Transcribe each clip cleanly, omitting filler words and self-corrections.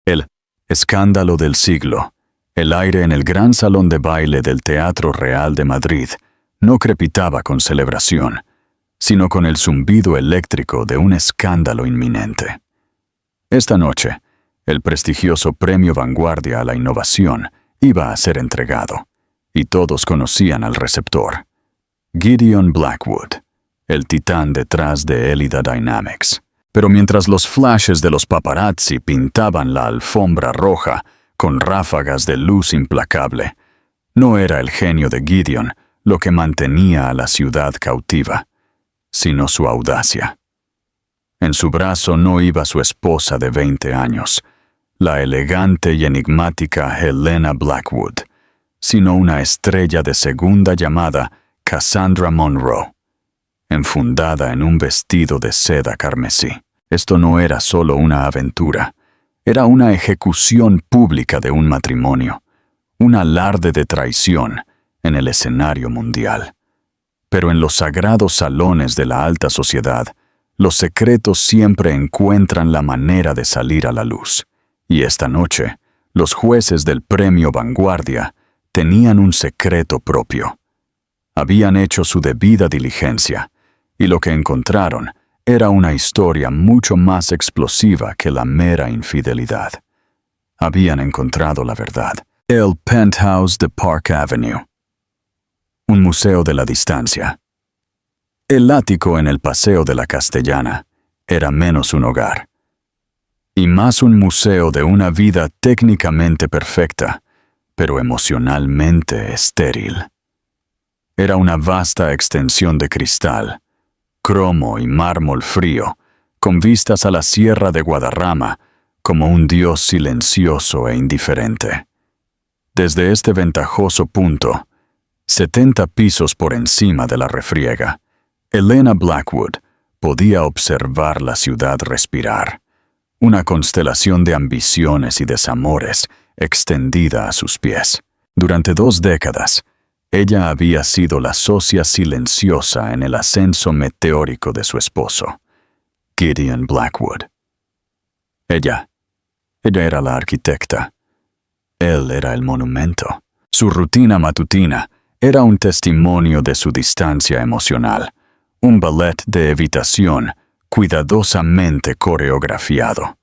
El escándalo del siglo, el aire en el gran salón de baile del Teatro Real de Madrid, no crepitaba con celebración, sino con el zumbido eléctrico de un escándalo inminente. Esta noche, el prestigioso Premio Vanguardia a la Innovación iba a ser entregado, y todos conocían al receptor. Gideon Blackwood, el titán detrás de Elida Dynamics. Pero mientras los flashes de los paparazzi pintaban la alfombra roja con ráfagas de luz implacable, no era el genio de Gideon lo que mantenía a la ciudad cautiva, sino su audacia. En su brazo no iba su esposa de 20 años, la elegante y enigmática Helena Blackwood, sino una estrella de segunda llamada Cassandra Monroe, enfundada en un vestido de seda carmesí. Esto no era solo una aventura, era una ejecución pública de un matrimonio, un alarde de traición en el escenario mundial. Pero en los sagrados salones de la alta sociedad, los secretos siempre encuentran la manera de salir a la luz. Y esta noche, los jueces del Premio Vanguardia tenían un secreto propio. Habían hecho su debida diligencia, y lo que encontraron era una historia mucho más explosiva que la mera infidelidad. Habían encontrado la verdad. El penthouse de Park Avenue. Un museo de la distancia. El ático en el Paseo de la Castellana era menos un hogar, y más un museo de una vida técnicamente perfecta, pero emocionalmente estéril. Era una vasta extensión de cristal, cromo y mármol frío, con vistas a la Sierra de Guadarrama, como un dios silencioso e indiferente. Desde este ventajoso punto, 70 pisos por encima de la refriega, Helena Blackwood podía observar la ciudad respirar, una constelación de ambiciones y desamores extendida a sus pies. Durante 2 décadas, ella había sido la socia silenciosa en el ascenso meteórico de su esposo, Gideon Blackwood. Ella era la arquitecta. Él era el monumento. Su rutina matutina era un testimonio de su distancia emocional, un ballet de evitación cuidadosamente coreografiado.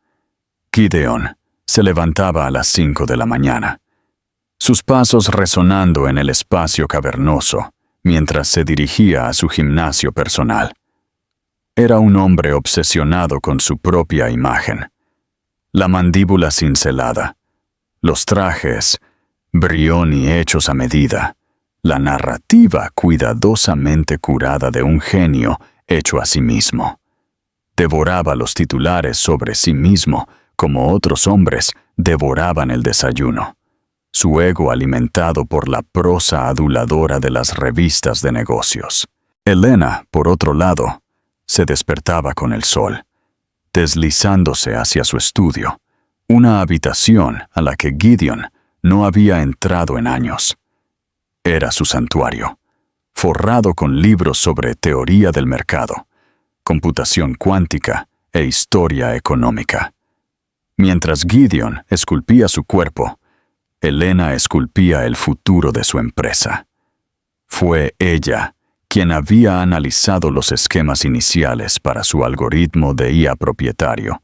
Gideon se levantaba a las 5 de la mañana, sus pasos resonando en el espacio cavernoso mientras se dirigía a su gimnasio personal. Era un hombre obsesionado con su propia imagen. La mandíbula cincelada, los trajes Brioni hechos a medida, la narrativa cuidadosamente curada de un genio hecho a sí mismo. Devoraba los titulares sobre sí mismo como otros hombres devoraban el desayuno. Su ego alimentado por la prosa aduladora de las revistas de negocios. Helena, por otro lado, se despertaba con el sol, deslizándose hacia su estudio, una habitación a la que Gideon no había entrado en años. Era su santuario, forrado con libros sobre teoría del mercado, computación cuántica e historia económica. Mientras Gideon esculpía su cuerpo, Helena esculpía el futuro de su empresa. Fue ella quien había analizado los esquemas iniciales para su algoritmo de IA propietario,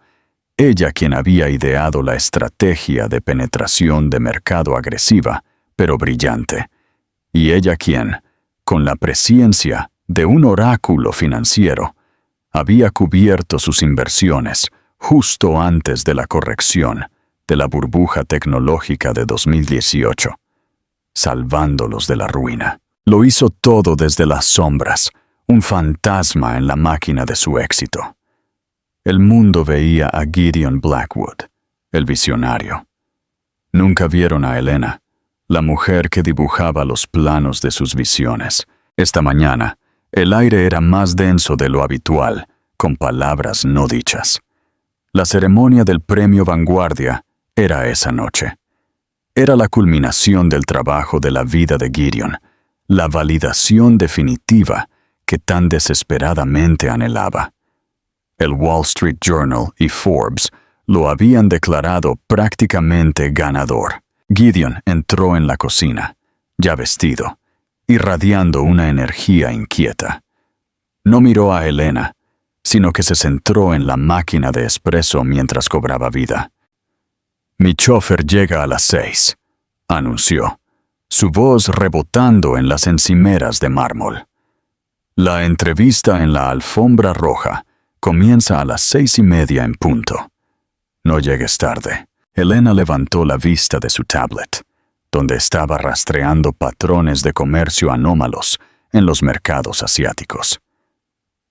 ella quien había ideado la estrategia de penetración de mercado agresiva, pero brillante, y ella quien, con la presciencia de un oráculo financiero, había cubierto sus inversiones justo antes de la corrección de la burbuja tecnológica de 2018, salvándolos de la ruina. Lo hizo todo desde las sombras, un fantasma en la máquina de su éxito. El mundo veía a Gideon Blackwood, el visionario. Nunca vieron a Helena, la mujer que dibujaba los planos de sus visiones. Esta mañana, el aire era más denso de lo habitual, con palabras no dichas. La ceremonia del Premio Vanguardia era esa noche. Era la culminación del trabajo de la vida de Gideon, la validación definitiva que tan desesperadamente anhelaba. El Wall Street Journal y Forbes lo habían declarado prácticamente ganador. Gideon entró en la cocina, ya vestido, irradiando una energía inquieta. No miró a Helena, sino que se centró en la máquina de espresso mientras cobraba vida. «Mi chofer llega a las 6», anunció, su voz rebotando en las encimeras de mármol. La entrevista en la alfombra roja comienza a las 6:30 en punto. No llegues tarde. Helena levantó la vista de su tablet, donde estaba rastreando patrones de comercio anómalos en los mercados asiáticos.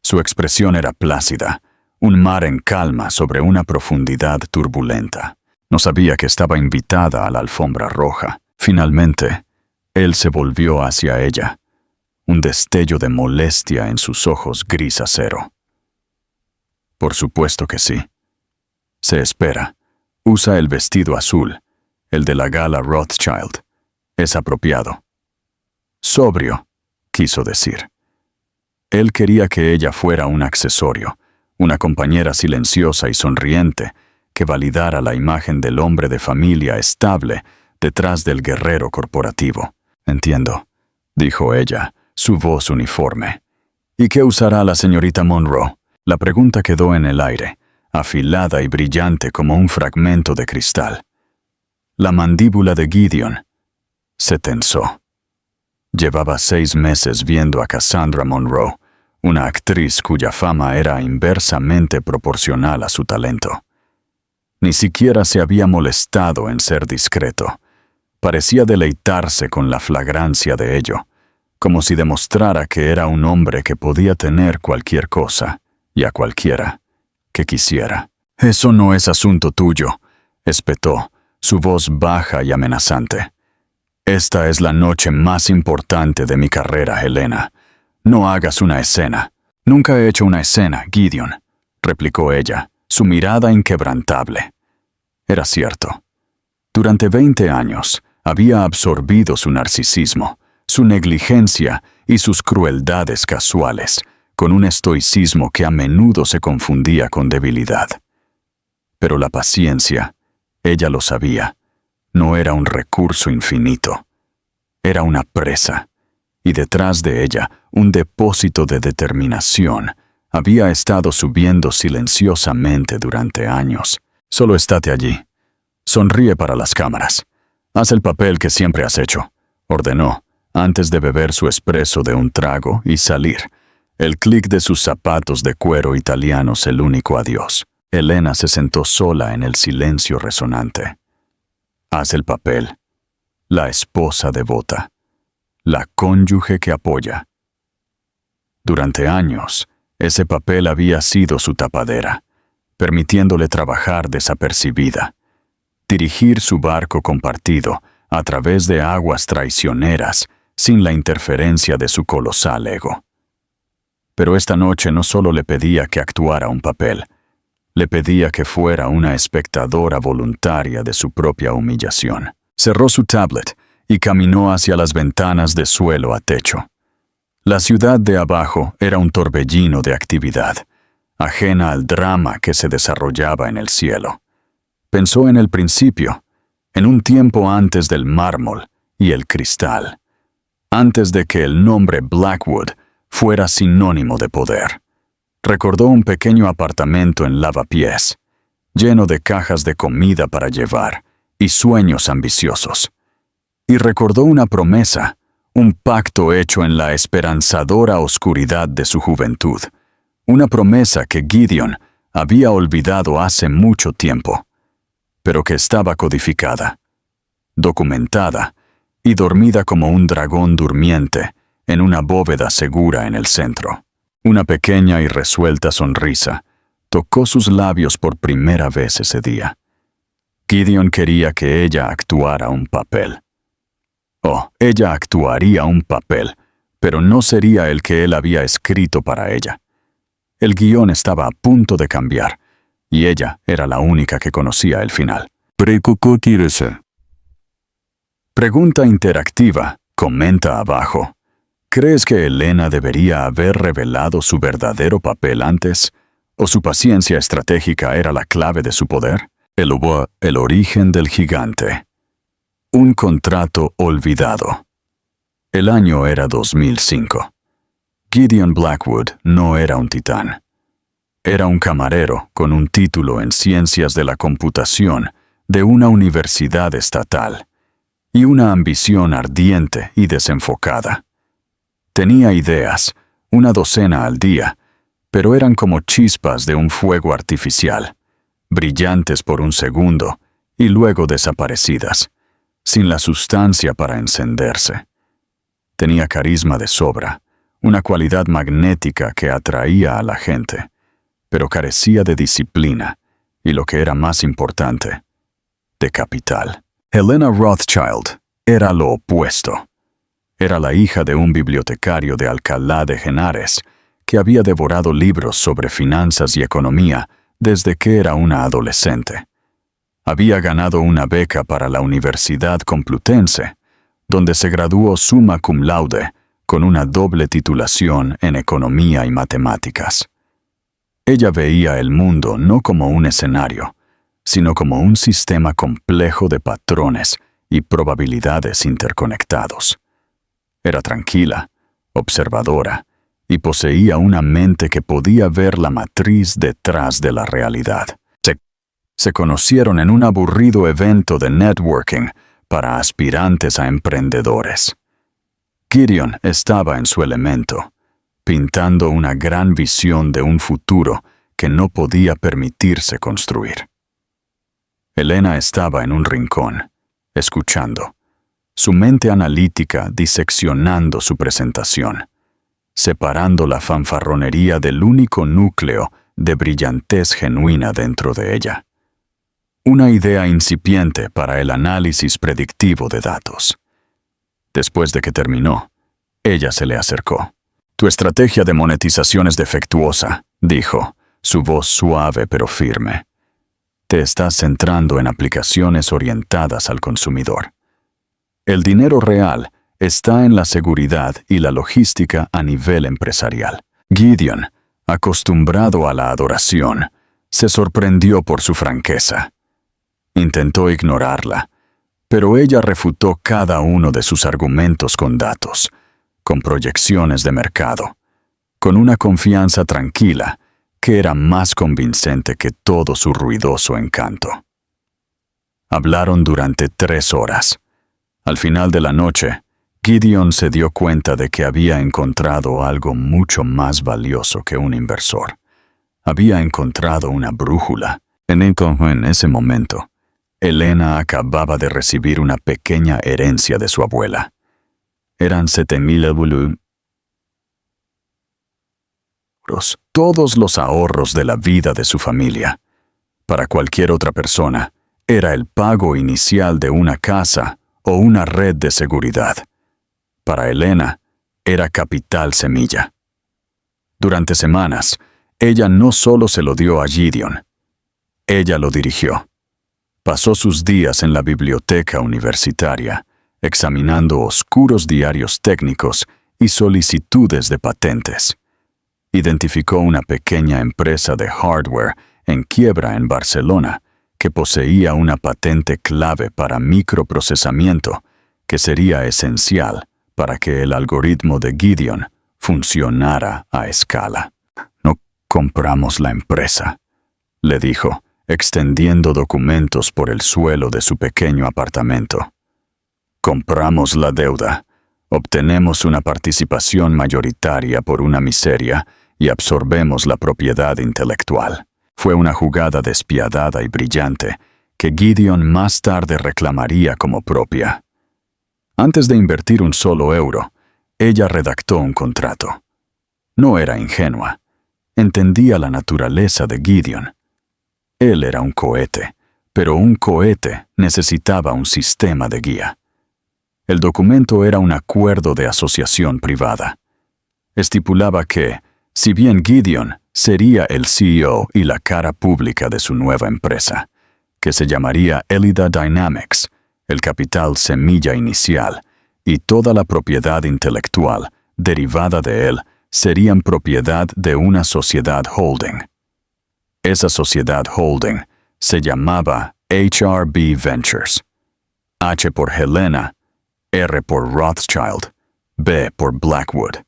Su expresión era plácida, un mar en calma sobre una profundidad turbulenta. No sabía que estaba invitada a la alfombra roja. Finalmente, él se volvió hacia ella, un destello de molestia en sus ojos gris acero. Por supuesto que sí. Se espera. Usa el vestido azul, el de la gala Rothschild. Es apropiado. Sobrio, quiso decir. Él quería que ella fuera un accesorio, una compañera silenciosa y sonriente que validara la imagen del hombre de familia estable detrás del guerrero corporativo. «Entiendo», dijo ella, su voz uniforme. «¿Y qué usará la señorita Monroe?» La pregunta quedó en el aire, afilada y brillante como un fragmento de cristal. La mandíbula de Gideon se tensó. Llevaba 6 meses viendo a Cassandra Monroe, una actriz cuya fama era inversamente proporcional a su talento. Ni siquiera se había molestado en ser discreto. Parecía deleitarse con la flagrancia de ello, como si demostrara que era un hombre que podía tener cualquier cosa, y a cualquiera que quisiera. «Eso no es asunto tuyo», espetó, su voz baja y amenazante. «Esta es la noche más importante de mi carrera, Helena. No hagas una escena». «Nunca he hecho una escena, Gideon», replicó ella, su mirada inquebrantable. Era cierto. Durante 20 años había absorbido su narcisismo, su negligencia y sus crueldades casuales, con un estoicismo que a menudo se confundía con debilidad. Pero la paciencia, ella lo sabía, no era un recurso infinito. Era una presa, y detrás de ella, un depósito de determinación, había estado subiendo silenciosamente durante años. «Solo estate allí. Sonríe para las cámaras. Haz el papel que siempre has hecho», ordenó, antes de beber su espresso de un trago y salir. El clic de sus zapatos de cuero italianos el único adiós. Helena se sentó sola en el silencio resonante. Haz el papel. La esposa devota. La cónyuge que apoya. Durante años, ese papel había sido su tapadera, permitiéndole trabajar desapercibida, dirigir su barco compartido a través de aguas traicioneras sin la interferencia de su colosal ego. Pero esta noche no solo le pedía que actuara un papel, le pedía que fuera una espectadora voluntaria de su propia humillación. Cerró su tablet y caminó hacia las ventanas de suelo a techo. La ciudad de abajo era un torbellino de actividad, ajena al drama que se desarrollaba en el cielo. Pensó en el principio, en un tiempo antes del mármol y el cristal, antes de que el nombre Blackwood fuera sinónimo de poder. Recordó un pequeño apartamento en Lavapiés, lleno de cajas de comida para llevar y sueños ambiciosos. Y recordó una promesa, un pacto hecho en la esperanzadora oscuridad de su juventud, una promesa que Gideon había olvidado hace mucho tiempo, pero que estaba codificada, documentada y dormida como un dragón durmiente en una bóveda segura en el centro. Una pequeña y resuelta sonrisa tocó sus labios por primera vez ese día. Gideon quería que ella actuara un papel. Oh, ella actuaría un papel, pero no sería el que él había escrito para ella. El guión estaba a punto de cambiar, y ella era la única que conocía el final. Pregunta interactiva, comenta abajo. ¿Crees que Helena debería haber revelado su verdadero papel antes, ¿O su paciencia estratégica era la clave de su poder? El origen del gigante. Un contrato olvidado. El año era 2005. Gideon Blackwood no era un titán. Era un camarero con un título en ciencias de la computación de una universidad estatal y una ambición ardiente y desenfocada. Tenía ideas, una docena al día, pero eran como chispas de un fuego artificial, brillantes por un segundo y luego desaparecidas, sin la sustancia para encenderse. Tenía carisma de sobra, una cualidad magnética que atraía a la gente, pero carecía de disciplina y, lo que era más importante, de capital. Helena Rothschild era lo opuesto. Era la hija de un bibliotecario de Alcalá de Henares que había devorado libros sobre finanzas y economía desde que era una adolescente. Había ganado una beca para la Universidad Complutense, donde se graduó summa cum laude con una doble titulación en economía y matemáticas. Ella veía el mundo no como un escenario, sino como un sistema complejo de patrones y probabilidades interconectados. Era tranquila, observadora, y poseía una mente que podía ver la matriz detrás de la realidad. Se conocieron en un aburrido evento de networking para aspirantes a emprendedores. Gideon estaba en su elemento, pintando una gran visión de un futuro que no podía permitirse construir. Helena estaba en un rincón, escuchando, su mente analítica diseccionando su presentación, separando la fanfarronería del único núcleo de brillantez genuina dentro de ella. Una idea incipiente para el análisis predictivo de datos. Después de que terminó, ella se le acercó. «Tu estrategia de monetización es defectuosa», dijo, su voz suave pero firme. «Te estás centrando en aplicaciones orientadas al consumidor. El dinero real está en la seguridad y la logística a nivel empresarial». Gideon, acostumbrado a la adoración, se sorprendió por su franqueza. Intentó ignorarla, pero ella refutó cada uno de sus argumentos con datos, con proyecciones de mercado, con una confianza tranquila que era más convincente que todo su ruidoso encanto. Hablaron durante 3 horas. Al final de la noche, Gideon se dio cuenta de que había encontrado algo mucho más valioso que un inversor. Había encontrado una brújula. En ese momento, Helena acababa de recibir una pequeña herencia de su abuela. Eran 7,000 euros. Todos los ahorros de la vida de su familia. Para cualquier otra persona, era el pago inicial de una casa o una red de seguridad. Para Helena, era capital semilla. Durante semanas, ella no solo se lo dio a Gideon, ella lo dirigió. Pasó sus días en la biblioteca universitaria, examinando oscuros diarios técnicos y solicitudes de patentes. Identificó una pequeña empresa de hardware en quiebra en Barcelona que poseía una patente clave para microprocesamiento que sería esencial para que el algoritmo de Gideon funcionara a escala. «No compramos la empresa», le dijo, extendiendo documentos por el suelo de su pequeño apartamento. «Compramos la deuda, obtenemos una participación mayoritaria por una miseria y absorbemos la propiedad intelectual». Fue una jugada despiadada y brillante que Gideon más tarde reclamaría como propia. Antes de invertir un solo euro, ella redactó un contrato. No era ingenua. Entendía la naturaleza de Gideon. Él era un cohete, pero un cohete necesitaba un sistema de guía. El documento era un acuerdo de asociación privada. Estipulaba que, si bien Gideon sería el CEO y la cara pública de su nueva empresa, que se llamaría Elida Dynamics, el capital semilla inicial y toda la propiedad intelectual derivada de él serían propiedad de una sociedad holding. Esa sociedad holding se llamaba HRB Ventures. H por Helena, R por Rothschild, B por Blackwood.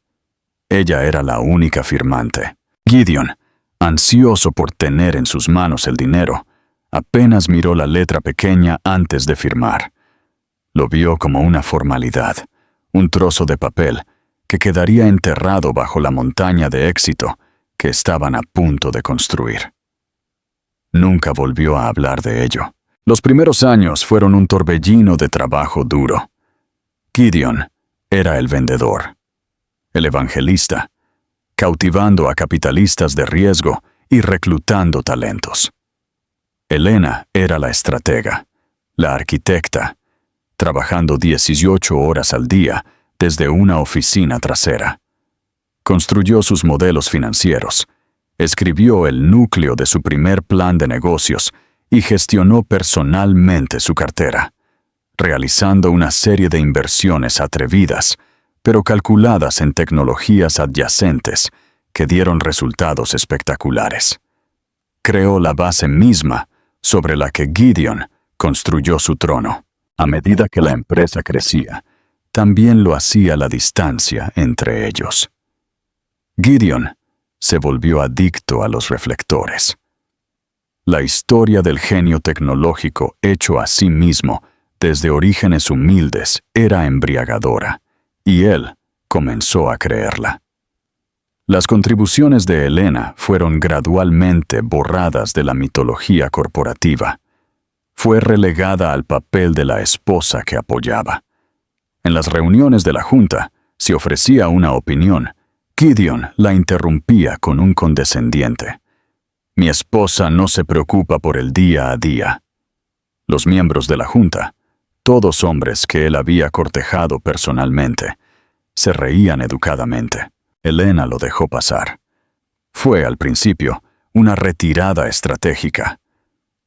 Ella era la única firmante. Gideon, ansioso por tener en sus manos el dinero, apenas miró la letra pequeña antes de firmar. Lo vio como una formalidad, un trozo de papel que quedaría enterrado bajo la montaña de éxito que estaban a punto de construir. Nunca volvió a hablar de ello. Los primeros años fueron un torbellino de trabajo duro. Gideon era el vendedor, el evangelista, cautivando a capitalistas de riesgo y reclutando talentos. Helena era la estratega, la arquitecta, trabajando 18 horas al día desde una oficina trasera. Construyó sus modelos financieros, escribió el núcleo de su primer plan de negocios y gestionó personalmente su cartera, realizando una serie de inversiones atrevidas, pero calculadas en tecnologías adyacentes que dieron resultados espectaculares. Creó la base misma sobre la que Gideon construyó su trono. A medida que la empresa crecía, también lo hacía la distancia entre ellos. Gideon se volvió adicto a los reflectores. La historia del genio tecnológico hecho a sí mismo desde orígenes humildes era embriagadora, y él comenzó a creerla. Las contribuciones de Helena fueron gradualmente borradas de la mitología corporativa. Fue relegada al papel de la esposa que apoyaba. En las reuniones de la junta, si ofrecía una opinión, Gideon la interrumpía con un condescendiente. «Mi esposa no se preocupa por el día a día». Los miembros de la junta, todos hombres que él había cortejado personalmente, se reían educadamente. Helena lo dejó pasar. Fue, al principio, una retirada estratégica.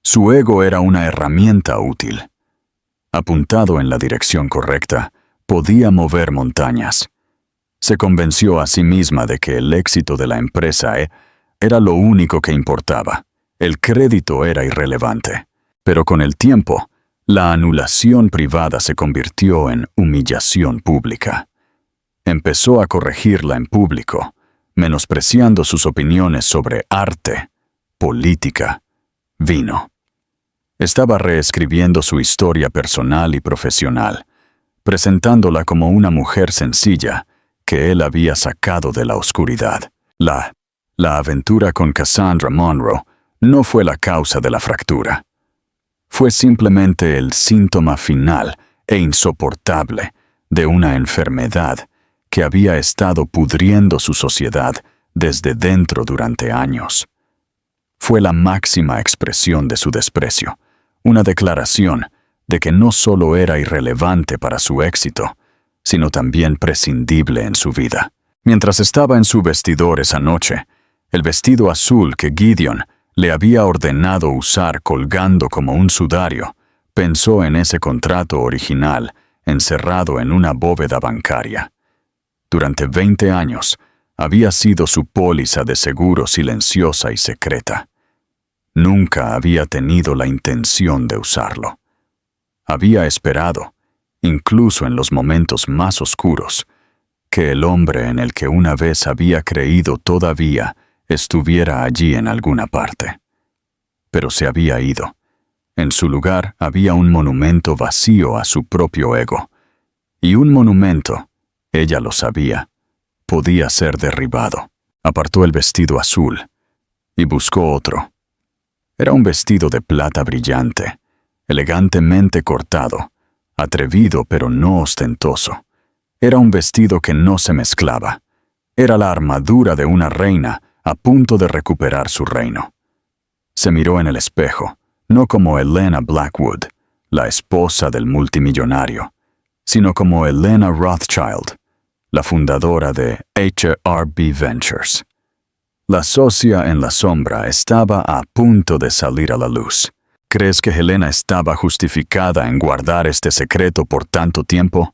Su ego era una herramienta útil. Apuntado en la dirección correcta, podía mover montañas. Se convenció a sí misma de que el éxito de la empresa era lo único que importaba. El crédito era irrelevante. Pero con el tiempo, la anulación privada se convirtió en humillación pública. Empezó a corregirla en público, menospreciando sus opiniones sobre arte, política, vino. Estaba reescribiendo su historia personal y profesional, presentándola como una mujer sencilla que él había sacado de la oscuridad. La aventura con Cassandra Monroe no fue la causa de la fractura. Fue simplemente el síntoma final e insoportable de una enfermedad que había estado pudriendo su sociedad desde dentro durante años. Fue la máxima expresión de su desprecio, una declaración de que no solo era irrelevante para su éxito, sino también prescindible en su vida. Mientras estaba en su vestidor esa noche, el vestido azul que Gideon le había ordenado usar colgando como un sudario, pensó en ese contrato original encerrado en una bóveda bancaria. Durante 20 años, había sido su póliza de seguro silenciosa y secreta. Nunca había tenido la intención de usarlo. Había esperado, incluso en los momentos más oscuros, que el hombre en el que una vez había creído todavía estuviera allí en alguna parte. Pero se había ido. En su lugar había un monumento vacío a su propio ego. Y un monumento, ella lo sabía, podía ser derribado. Apartó el vestido azul y buscó otro. Era un vestido de plata brillante, elegantemente cortado, atrevido pero no ostentoso. Era un vestido que no se mezclaba. Era la armadura de una reina a punto de recuperar su reino. Se miró en el espejo, no como Helena Blackwood, la esposa del multimillonario, sino como Helena Rothschild, la fundadora de HRB Ventures. La socia en la sombra estaba a punto de salir a la luz. ¿Crees que Helena estaba justificada en guardar este secreto por tanto tiempo?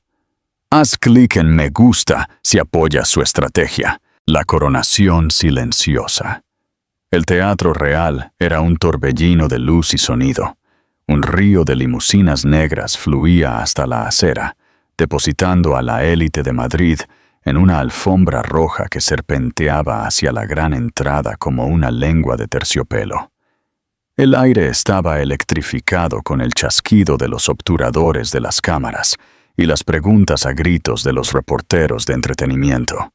Haz clic en me gusta si apoyas su estrategia. La coronación silenciosa. El Teatro Real era un torbellino de luz y sonido. Un río de limusinas negras fluía hasta la acera, depositando a la élite de Madrid en una alfombra roja que serpenteaba hacia la gran entrada como una lengua de terciopelo. El aire estaba electrificado con el chasquido de los obturadores de las cámaras y las preguntas a gritos de los reporteros de entretenimiento.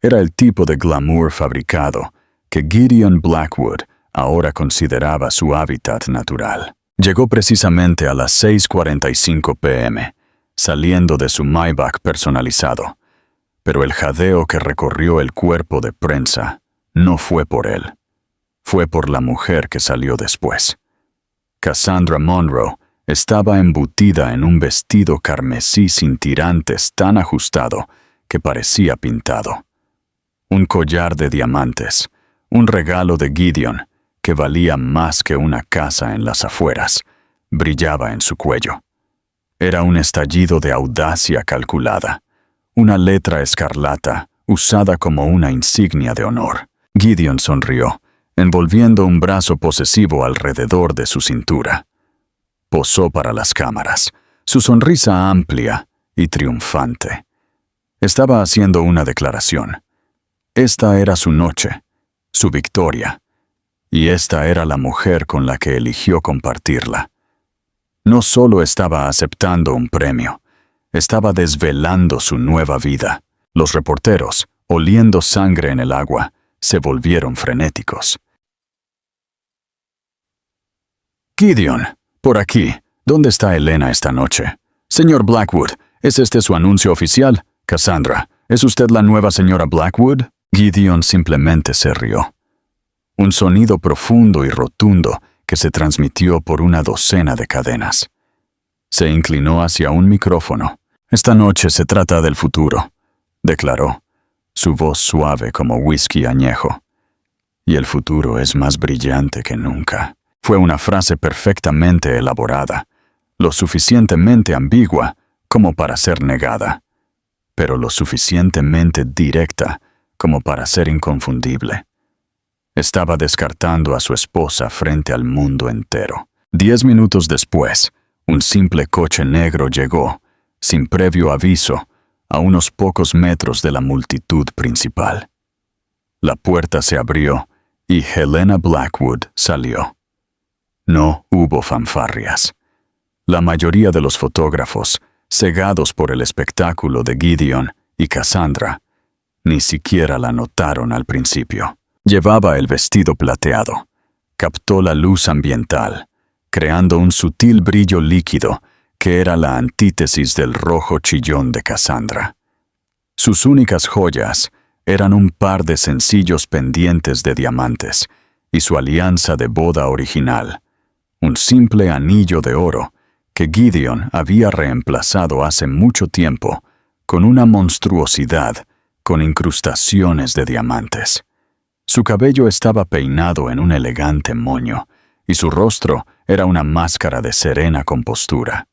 Era el tipo de glamour fabricado que Gideon Blackwood ahora consideraba su hábitat natural. Llegó precisamente a las 6:45 p.m., saliendo de su Maybach personalizado, pero el jadeo que recorrió el cuerpo de prensa no fue por él. Fue por la mujer que salió después. Cassandra Monroe estaba embutida en un vestido carmesí sin tirantes tan ajustado que parecía pintado. Un collar de diamantes, un regalo de Gideon, que valía más que una casa en las afueras, brillaba en su cuello. Era un estallido de audacia calculada, una letra escarlata usada como una insignia de honor. Gideon sonrió, envolviendo un brazo posesivo alrededor de su cintura. Posó para las cámaras, su sonrisa amplia y triunfante. Estaba haciendo una declaración. Esta era su noche, su victoria, y esta era la mujer con la que eligió compartirla. No solo estaba aceptando un premio, estaba desvelando su nueva vida. Los reporteros, oliendo sangre en el agua, se volvieron frenéticos. Gideon, por aquí. ¿Dónde está Elena esta noche? Señor Blackwood, ¿es este su anuncio oficial? Cassandra, ¿es usted la nueva señora Blackwood? Gideon simplemente se rió. Un sonido profundo y rotundo que se transmitió por una docena de cadenas. Se inclinó hacia un micrófono. Esta noche se trata del futuro, declaró, su voz suave como whisky añejo. Y el futuro es más brillante que nunca. Fue una frase perfectamente elaborada, lo suficientemente ambigua como para ser negada, pero lo suficientemente directa como para ser inconfundible. Estaba descartando a su esposa frente al mundo entero. 10 minutos después, un simple coche negro llegó, sin previo aviso, a unos pocos metros de la multitud principal. La puerta se abrió y Helena Blackwood salió. No hubo fanfarrias. La mayoría de los fotógrafos, cegados por el espectáculo de Gideon y Cassandra, ni siquiera la notaron al principio. Llevaba el vestido plateado. Captó la luz ambiental, creando un sutil brillo líquido que era la antítesis del rojo chillón de Cassandra. Sus únicas joyas eran un par de sencillos pendientes de diamantes y su alianza de boda original, un simple anillo de oro que Gideon había reemplazado hace mucho tiempo con una monstruosidad con incrustaciones de diamantes. Su cabello estaba peinado en un elegante moño, y su rostro era una máscara de serena compostura.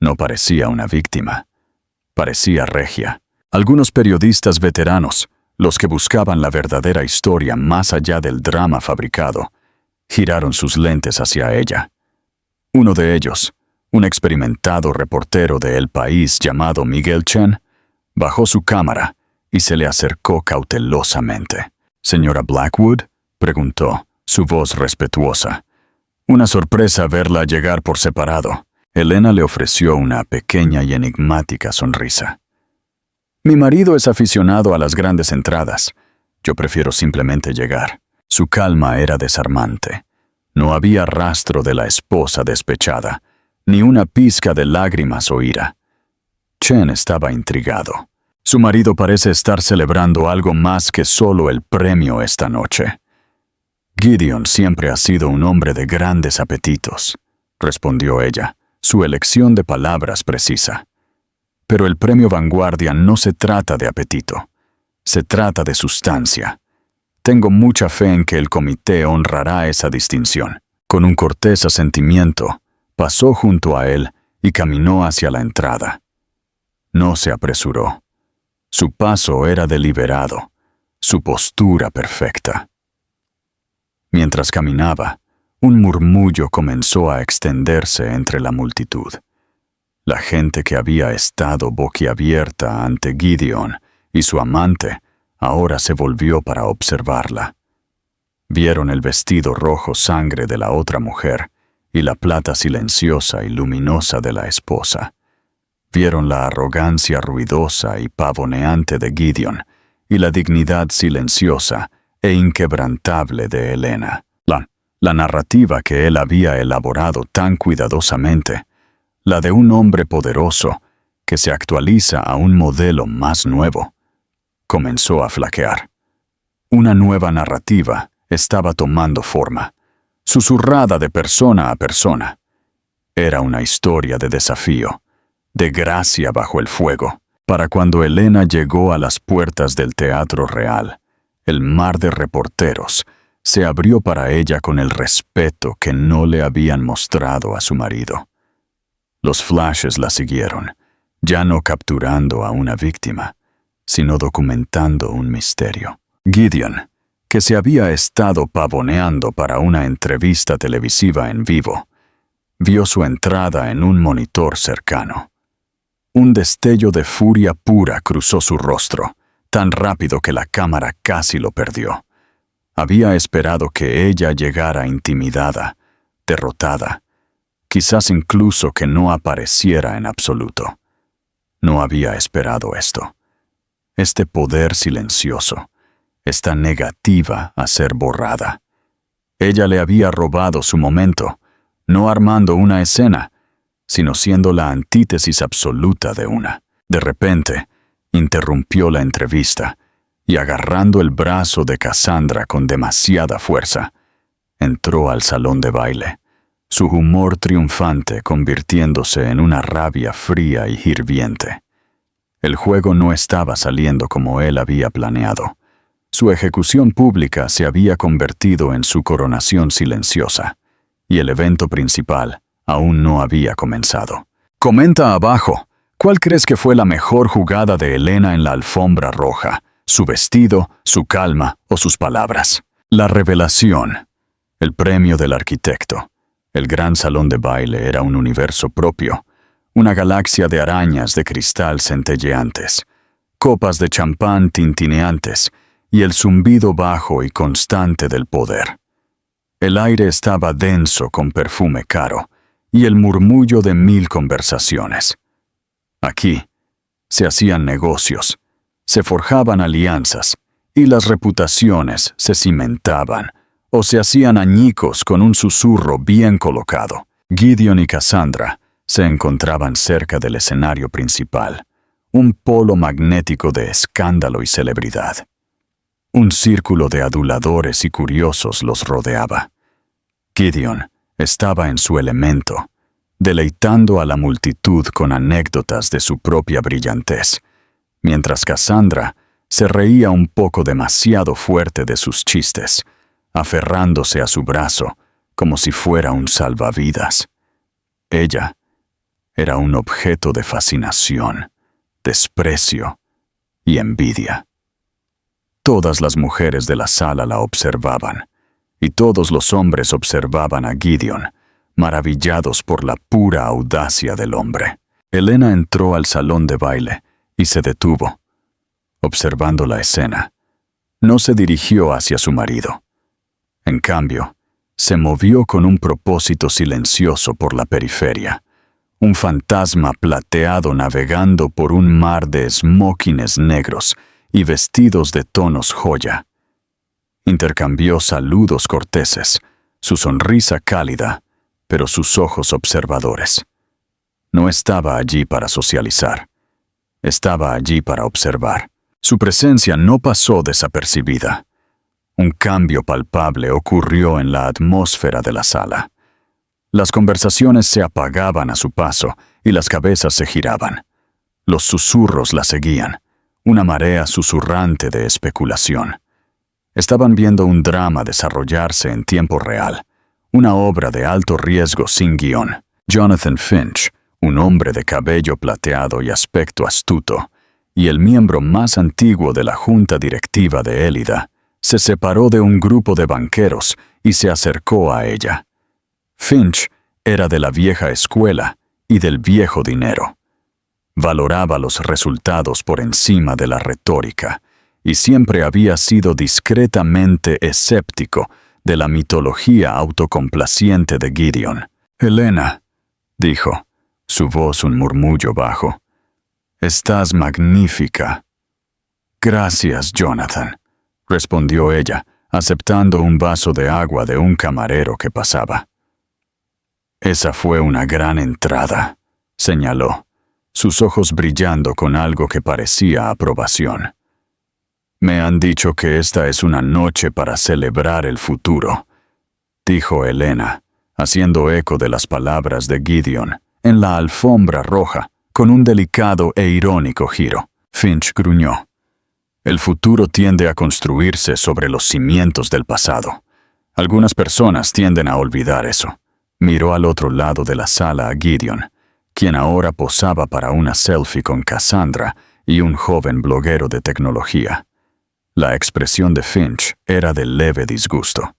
No parecía una víctima. Parecía regia. Algunos periodistas veteranos, los que buscaban la verdadera historia más allá del drama fabricado, giraron sus lentes hacia ella. Uno de ellos, un experimentado reportero de El País llamado Miguel Chen, bajó su cámara y se le acercó cautelosamente. «¿Señora Blackwood?», preguntó, su voz respetuosa. Una sorpresa verla llegar por separado. Elena le ofreció una pequeña y enigmática sonrisa. «Mi marido es aficionado a las grandes entradas. Yo prefiero simplemente llegar». Su calma era desarmante. No había rastro de la esposa despechada, ni una pizca de lágrimas o ira. Chen estaba intrigado. Su marido parece estar celebrando algo más que solo el premio esta noche. Gideon siempre ha sido un hombre de grandes apetitos, respondió ella, su elección de palabras precisa. Pero el premio Vanguardia no se trata de apetito, se trata de sustancia. Tengo mucha fe en que el comité honrará esa distinción. Con un cortés asentimiento, pasó junto a él y caminó hacia la entrada. No se apresuró. Su paso era deliberado, su postura perfecta. Mientras caminaba, un murmullo comenzó a extenderse entre la multitud. La gente que había estado boquiabierta ante Gideon y su amante ahora se volvió para observarla. Vieron el vestido rojo sangre de la otra mujer y la plata silenciosa y luminosa de la esposa. Vieron la arrogancia ruidosa y pavoneante de Gideon y la dignidad silenciosa e inquebrantable de Helena. La narrativa que él había elaborado tan cuidadosamente, la de un hombre poderoso que se actualiza a un modelo más nuevo, comenzó a flaquear. Una nueva narrativa estaba tomando forma, susurrada de persona a persona. Era una historia de desafío, de gracia bajo el fuego. Para cuando Helena llegó a las puertas del Teatro Real, el mar de reporteros se abrió para ella con el respeto que no le habían mostrado a su marido. Los flashes la siguieron, ya no capturando a una víctima, sino documentando un misterio. Gideon, que se había estado pavoneando para una entrevista televisiva en vivo, vio su entrada en un monitor cercano. Un destello de furia pura cruzó su rostro, tan rápido que la cámara casi lo perdió. Había esperado que ella llegara intimidada, derrotada, quizás incluso que no apareciera en absoluto. No había esperado esto. Este poder silencioso, esta negativa a ser borrada. Ella le había robado su momento, no armando una escena, sino siendo la antítesis absoluta de una. De repente, interrumpió la entrevista y agarrando el brazo de Cassandra con demasiada fuerza, entró al salón de baile, su humor triunfante convirtiéndose en una rabia fría y hirviente. El juego no estaba saliendo como él había planeado. Su ejecución pública se había convertido en su coronación silenciosa, y el evento principal aún no había comenzado. Comenta abajo, ¿cuál crees que fue la mejor jugada de Helena en la alfombra roja? ¿Su vestido, su calma o sus palabras? La revelación, el premio del arquitecto. El gran salón de baile era un universo propio, una galaxia de arañas de cristal centelleantes, copas de champán tintineantes y el zumbido bajo y constante del poder. El aire estaba denso con perfume caro y el murmullo de 1000 conversaciones. Aquí se hacían negocios, se forjaban alianzas y las reputaciones se cimentaban o se hacían añicos con un susurro bien colocado. Gideon y Cassandra se encontraban cerca del escenario principal, un polo magnético de escándalo y celebridad. Un círculo de aduladores y curiosos los rodeaba. Gideon estaba en su elemento, deleitando a la multitud con anécdotas de su propia brillantez, mientras Cassandra se reía un poco demasiado fuerte de sus chistes, aferrándose a su brazo como si fuera un salvavidas. Ella era un objeto de fascinación, desprecio y envidia. Todas las mujeres de la sala la observaban, y todos los hombres observaban a Gideon, maravillados por la pura audacia del hombre. Helena entró al salón de baile y se detuvo, observando la escena. No se dirigió hacia su marido. En cambio, se movió con un propósito silencioso por la periferia, un fantasma plateado navegando por un mar de smokines negros y vestidos de tonos joya. Intercambió saludos corteses, su sonrisa cálida, pero sus ojos observadores. No estaba allí para socializar. Estaba allí para observar. Su presencia no pasó desapercibida. Un cambio palpable ocurrió en la atmósfera de la sala. Las conversaciones se apagaban a su paso y las cabezas se giraban. Los susurros la seguían, una marea susurrante de especulación. Estaban viendo un drama desarrollarse en tiempo real, una obra de alto riesgo sin guión. Jonathan Finch, un hombre de cabello plateado y aspecto astuto, y el miembro más antiguo de la junta directiva de Élida, se separó de un grupo de banqueros y se acercó a ella. Finch era de la vieja escuela y del viejo dinero. Valoraba los resultados por encima de la retórica y siempre había sido discretamente escéptico de la mitología autocomplaciente de Gideon. «Elena», dijo, su voz un murmullo bajo, «estás magnífica». «Gracias, Jonathan», respondió ella, aceptando un vaso de agua de un camarero que pasaba. «Esa fue una gran entrada», señaló, sus ojos brillando con algo que parecía aprobación. «Me han dicho que esta es una noche para celebrar el futuro», dijo Elena, haciendo eco de las palabras de Gideon, en la alfombra roja, con un delicado e irónico giro. Finch gruñó. «El futuro tiende a construirse sobre los cimientos del pasado. Algunas personas tienden a olvidar eso». Miró al otro lado de la sala a Gideon, quien ahora posaba para una selfie con Cassandra y un joven bloguero de tecnología. La expresión de Finch era de leve disgusto.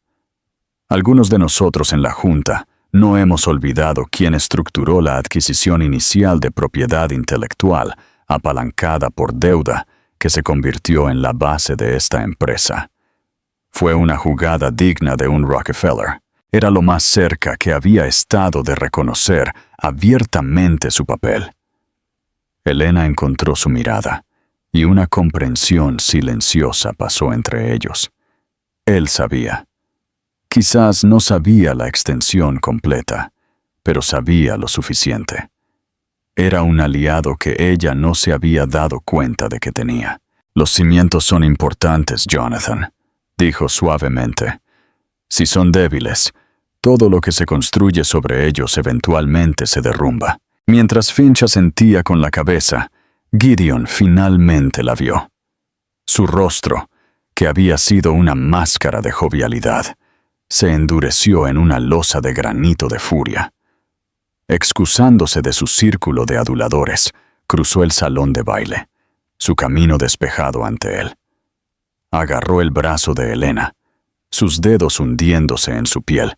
«Algunos de nosotros en la Junta no hemos olvidado quién estructuró la adquisición inicial de propiedad intelectual apalancada por deuda que se convirtió en la base de esta empresa. Fue una jugada digna de un Rockefeller. Era lo más cerca que había estado de reconocer abiertamente su papel». Elena encontró su mirada, y una comprensión silenciosa pasó entre ellos. Él sabía. Quizás no sabía la extensión completa, pero sabía lo suficiente. Era un aliado que ella no se había dado cuenta de que tenía. «Los cimientos son importantes, Jonathan», dijo suavemente. «Si son débiles, todo lo que se construye sobre ellos eventualmente se derrumba». Mientras Finch asentía con la cabeza, Gideon finalmente la vio. Su rostro, que había sido una máscara de jovialidad, se endureció en una losa de granito de furia. Excusándose de su círculo de aduladores, cruzó el salón de baile, su camino despejado ante él. Agarró el brazo de Elena, sus dedos hundiéndose en su piel,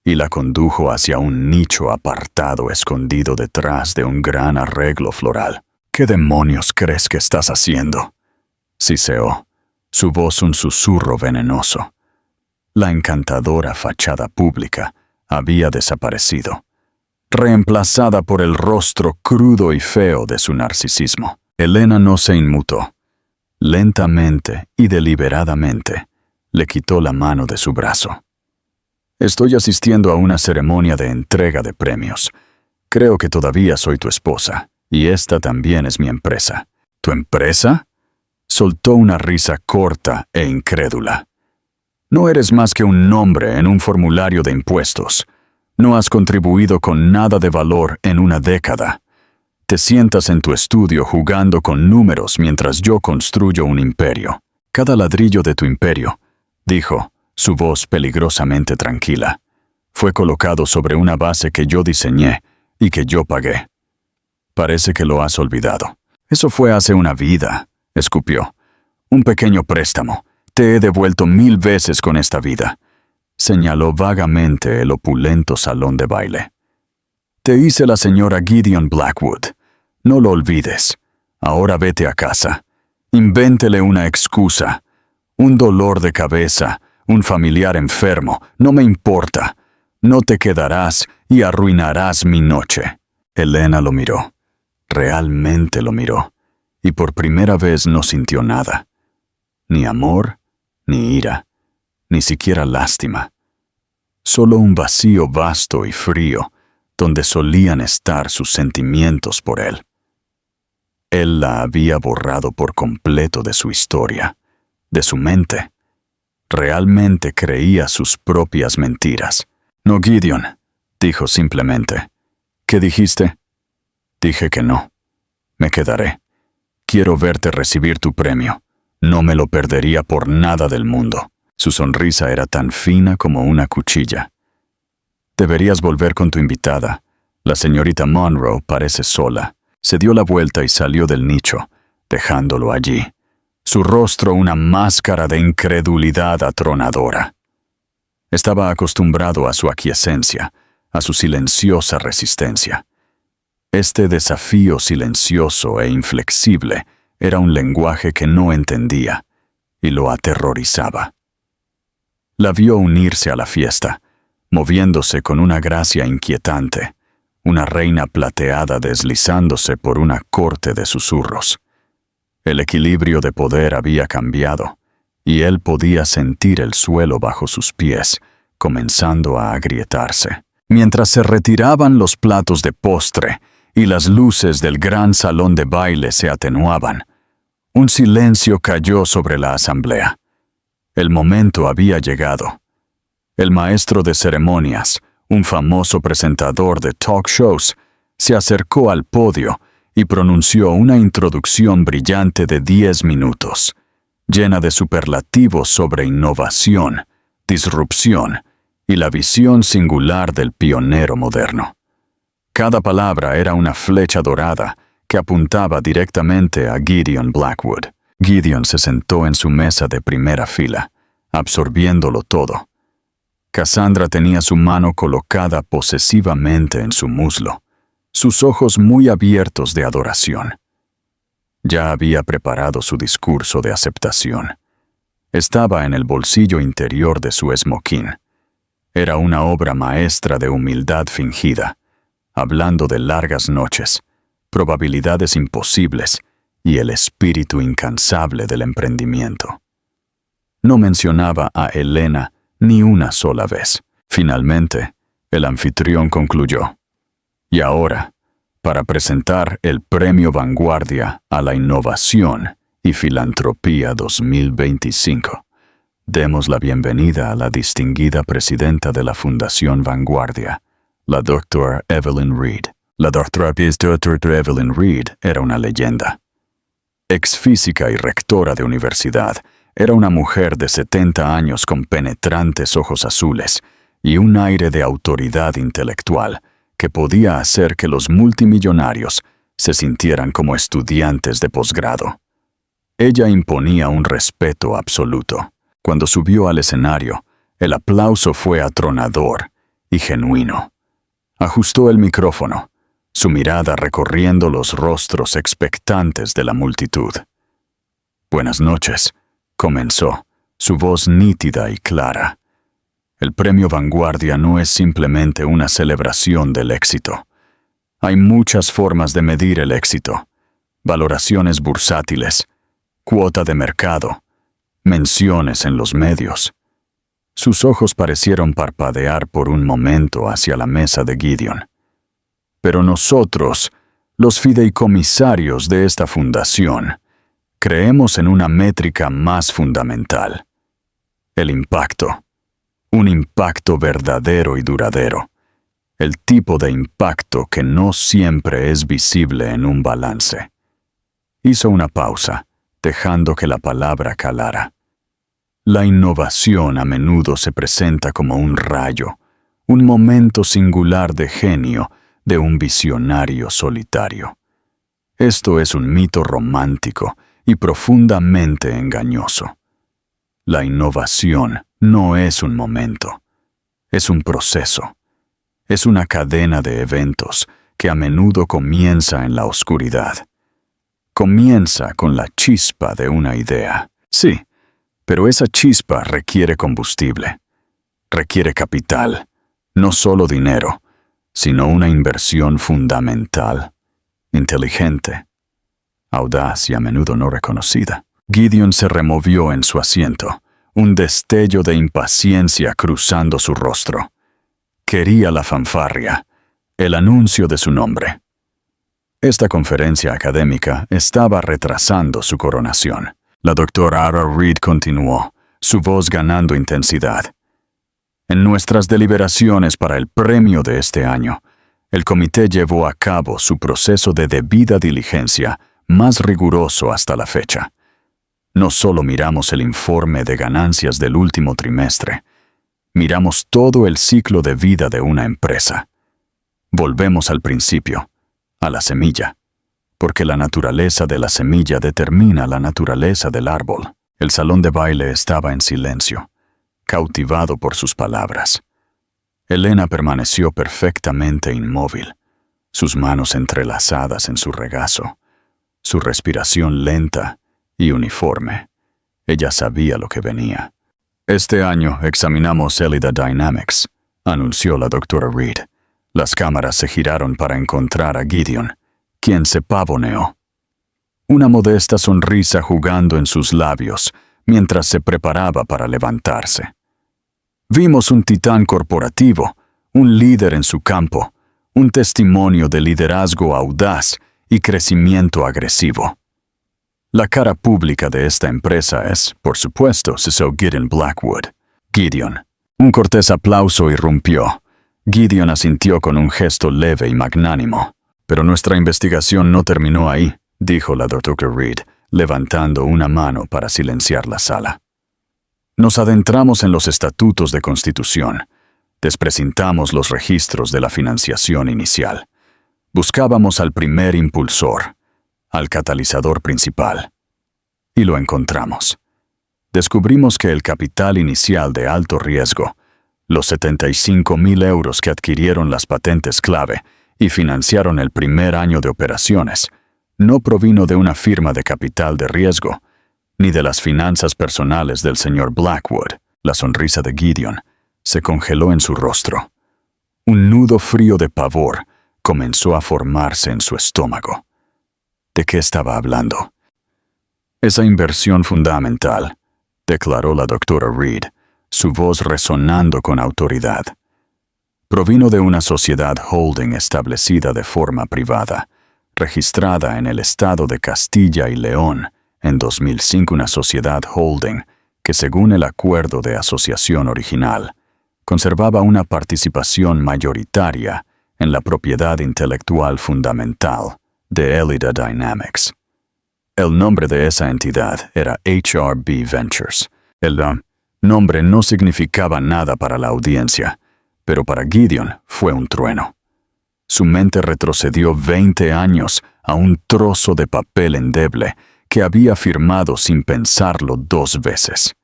y la condujo hacia un nicho apartado escondido detrás de un gran arreglo floral. «¿Qué demonios crees que estás haciendo?», siseó, su voz un susurro venenoso. La encantadora fachada pública había desaparecido, reemplazada por el rostro crudo y feo de su narcisismo. Elena no se inmutó. Lentamente y deliberadamente le quitó la mano de su brazo. «Estoy asistiendo a una ceremonia de entrega de premios. Creo que todavía soy tu esposa, y esta también es mi empresa». «¿Tu empresa?», soltó una risa corta e incrédula. «No eres más que un nombre en un formulario de impuestos. No has contribuido con nada de valor en una década. Te sientas en tu estudio jugando con números mientras yo construyo un imperio. Cada ladrillo de tu imperio», dijo, su voz peligrosamente tranquila, «fue colocado sobre una base que yo diseñé y que yo pagué. Parece que lo has olvidado». «Eso fue hace una vida», escupió. «Un pequeño préstamo. Te he devuelto 1000 veces con esta vida», señaló vagamente el opulento salón de baile. «Te hice la señora Gideon Blackwood. No lo olvides. Ahora vete a casa. Invéntele una excusa. Un dolor de cabeza, un familiar enfermo, no me importa. No te quedarás y arruinarás mi noche». Elena lo miró. Realmente lo miró. Y por primera vez no sintió nada. Ni amor, ni ira, ni siquiera lástima. Solo un vacío vasto y frío, donde solían estar sus sentimientos por él. Él la había borrado por completo de su historia, de su mente. Realmente creía sus propias mentiras. «No, Gideon», dijo simplemente. «¿Qué dijiste?» «Dije que no. Me quedaré. Quiero verte recibir tu premio. No me lo perdería por nada del mundo». Su sonrisa era tan fina como una cuchilla. «Deberías volver con tu invitada. La señorita Monroe parece sola». Se dio la vuelta y salió del nicho, dejándolo allí, su rostro una máscara de incredulidad atronadora. Estaba acostumbrado a su aquiescencia, a su silenciosa resistencia. Este desafío silencioso e inflexible era un lenguaje que no entendía y lo aterrorizaba. La vio unirse a la fiesta, moviéndose con una gracia inquietante, una reina plateada deslizándose por una corte de susurros. El equilibrio de poder había cambiado, y él podía sentir el suelo bajo sus pies, comenzando a agrietarse. Mientras se retiraban los platos de postre y las luces del gran salón de baile se atenuaban, un silencio cayó sobre la asamblea. El momento había llegado. El maestro de ceremonias, un famoso presentador de talk shows, se acercó al podio y pronunció una introducción brillante de 10 minutos, llena de superlativos sobre innovación, disrupción y la visión singular del pionero moderno. Cada palabra era una flecha dorada que apuntaba directamente a Gideon Blackwood. Gideon se sentó en su mesa de primera fila, absorbiéndolo todo. Cassandra tenía su mano colocada posesivamente en su muslo, sus ojos muy abiertos de adoración. Ya había preparado su discurso de aceptación. Estaba en el bolsillo interior de su esmoquín. Era una obra maestra de humildad fingida, hablando de largas noches, probabilidades imposibles y el espíritu incansable del emprendimiento. No mencionaba a Elena ni una sola vez. Finalmente, el anfitrión concluyó. Y ahora, para presentar el Premio Vanguardia a la Innovación y Filantropía 2025, demos la bienvenida a la distinguida presidenta de la Fundación Vanguardia, la Dra. Evelyn Reed. La Dra. Evelyn Reed era una leyenda. Ex-física y rectora de universidad, era una mujer de 70 años con penetrantes ojos azules y un aire de autoridad intelectual que podía hacer que los multimillonarios se sintieran como estudiantes de posgrado. Ella imponía un respeto absoluto. Cuando subió al escenario, el aplauso fue atronador y genuino. Ajustó el micrófono, su mirada recorriendo los rostros expectantes de la multitud. «Buenas noches», comenzó, su voz nítida y clara. El Premio Vanguardia no es simplemente una celebración del éxito. Hay muchas formas de medir el éxito: valoraciones bursátiles, cuota de mercado, menciones en los medios. Sus ojos parecieron parpadear por un momento hacia la mesa de Gideon. Pero nosotros, los fideicomisarios de esta fundación, creemos en una métrica más fundamental: el impacto. Un impacto verdadero y duradero. El tipo de impacto que no siempre es visible en un balance. Hizo una pausa, dejando que la palabra calara. La innovación a menudo se presenta como un rayo, un momento singular de genio de un visionario solitario. Esto es un mito romántico y profundamente engañoso. La innovación no es un momento, es un proceso. Es una cadena de eventos que a menudo comienza en la oscuridad. Comienza con la chispa de una idea. Sí, pero esa chispa requiere combustible. Requiere capital, no solo dinero, sino una inversión fundamental, inteligente, audaz y a menudo no reconocida. Gideon se removió en su asiento, un destello de impaciencia cruzando su rostro. Quería la fanfarria, el anuncio de su nombre. Esta conferencia académica estaba retrasando su coronación. La doctora Reed continuó, su voz ganando intensidad. En nuestras deliberaciones para el premio de este año, el comité llevó a cabo su proceso de debida diligencia más riguroso hasta la fecha. No solo miramos el informe de ganancias del último trimestre, miramos todo el ciclo de vida de una empresa. Volvemos al principio, a la semilla, porque la naturaleza de la semilla determina la naturaleza del árbol. El salón de baile estaba en silencio. cautivado por sus palabras. Elena permaneció perfectamente inmóvil, sus manos entrelazadas en su regazo, su respiración lenta y uniforme. Ella sabía lo que venía. Este año examinamos Elida Dynamics, anunció la doctora Reed. Las cámaras se giraron para encontrar a Gideon, quien se pavoneó. Una modesta sonrisa jugando en sus labios mientras se preparaba para levantarse. Vimos un titán corporativo, un líder en su campo, un testimonio de liderazgo audaz y crecimiento agresivo. La cara pública de esta empresa es, por supuesto, Cecil Gideon Blackwood. Gideon. Un cortés aplauso irrumpió. Gideon asintió con un gesto leve y magnánimo. Pero nuestra investigación no terminó ahí, dijo la doctora Reed, levantando una mano para silenciar la sala. Nos adentramos en los estatutos de constitución. Desprecintamos los registros de la financiación inicial. Buscábamos al primer impulsor, al catalizador principal. Y lo encontramos. Descubrimos que el capital inicial de alto riesgo, los 75,000 euros que adquirieron las patentes clave y financiaron el primer año de operaciones, no provino de una firma de capital de riesgo, ni de las finanzas personales del señor Blackwood. La sonrisa de Gideon se congeló en su rostro. Un nudo frío de pavor comenzó a formarse en su estómago. ¿De qué estaba hablando? Esa inversión fundamental, declaró la doctora Reed, su voz resonando con autoridad, provino de una sociedad holding establecida de forma privada, registrada en el estado de Castilla y León en 2005, una sociedad holding que, según el acuerdo de asociación original, conservaba una participación mayoritaria en la propiedad intelectual fundamental de Elida Dynamics. El nombre de esa entidad era HRB Ventures. El nombre no significaba nada para la audiencia, pero para Gideon fue un trueno. Su mente retrocedió 20 años a un trozo de papel endeble que había firmado sin pensarlo 2 veces.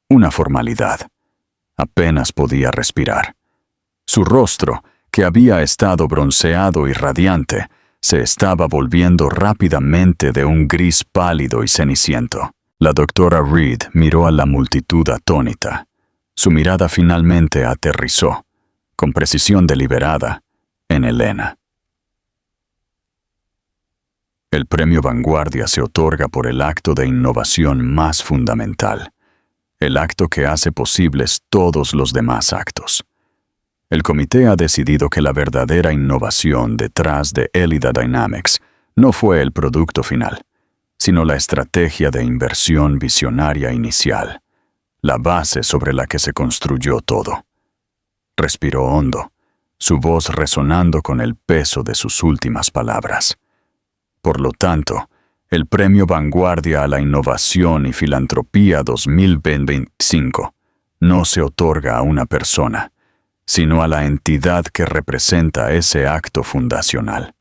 Una formalidad. Apenas podía respirar. Su rostro, que había estado bronceado y radiante, se estaba volviendo rápidamente de un gris pálido y ceniciento. La doctora Reed miró a la multitud atónita. Su mirada finalmente aterrizó, con precisión deliberada, en Elena. El premio Vanguardia se otorga por el acto de innovación más fundamental, el acto que hace posibles todos los demás actos. El comité ha decidido que la verdadera innovación detrás de Elida Dynamics no fue el producto final, sino la estrategia de inversión visionaria inicial, la base sobre la que se construyó todo. Respiró hondo, su voz resonando con el peso de sus últimas palabras. Por lo tanto, el Premio Vanguardia a la Innovación y Filantropía 2025 no se otorga a una persona, sino a la entidad que representa ese acto fundacional.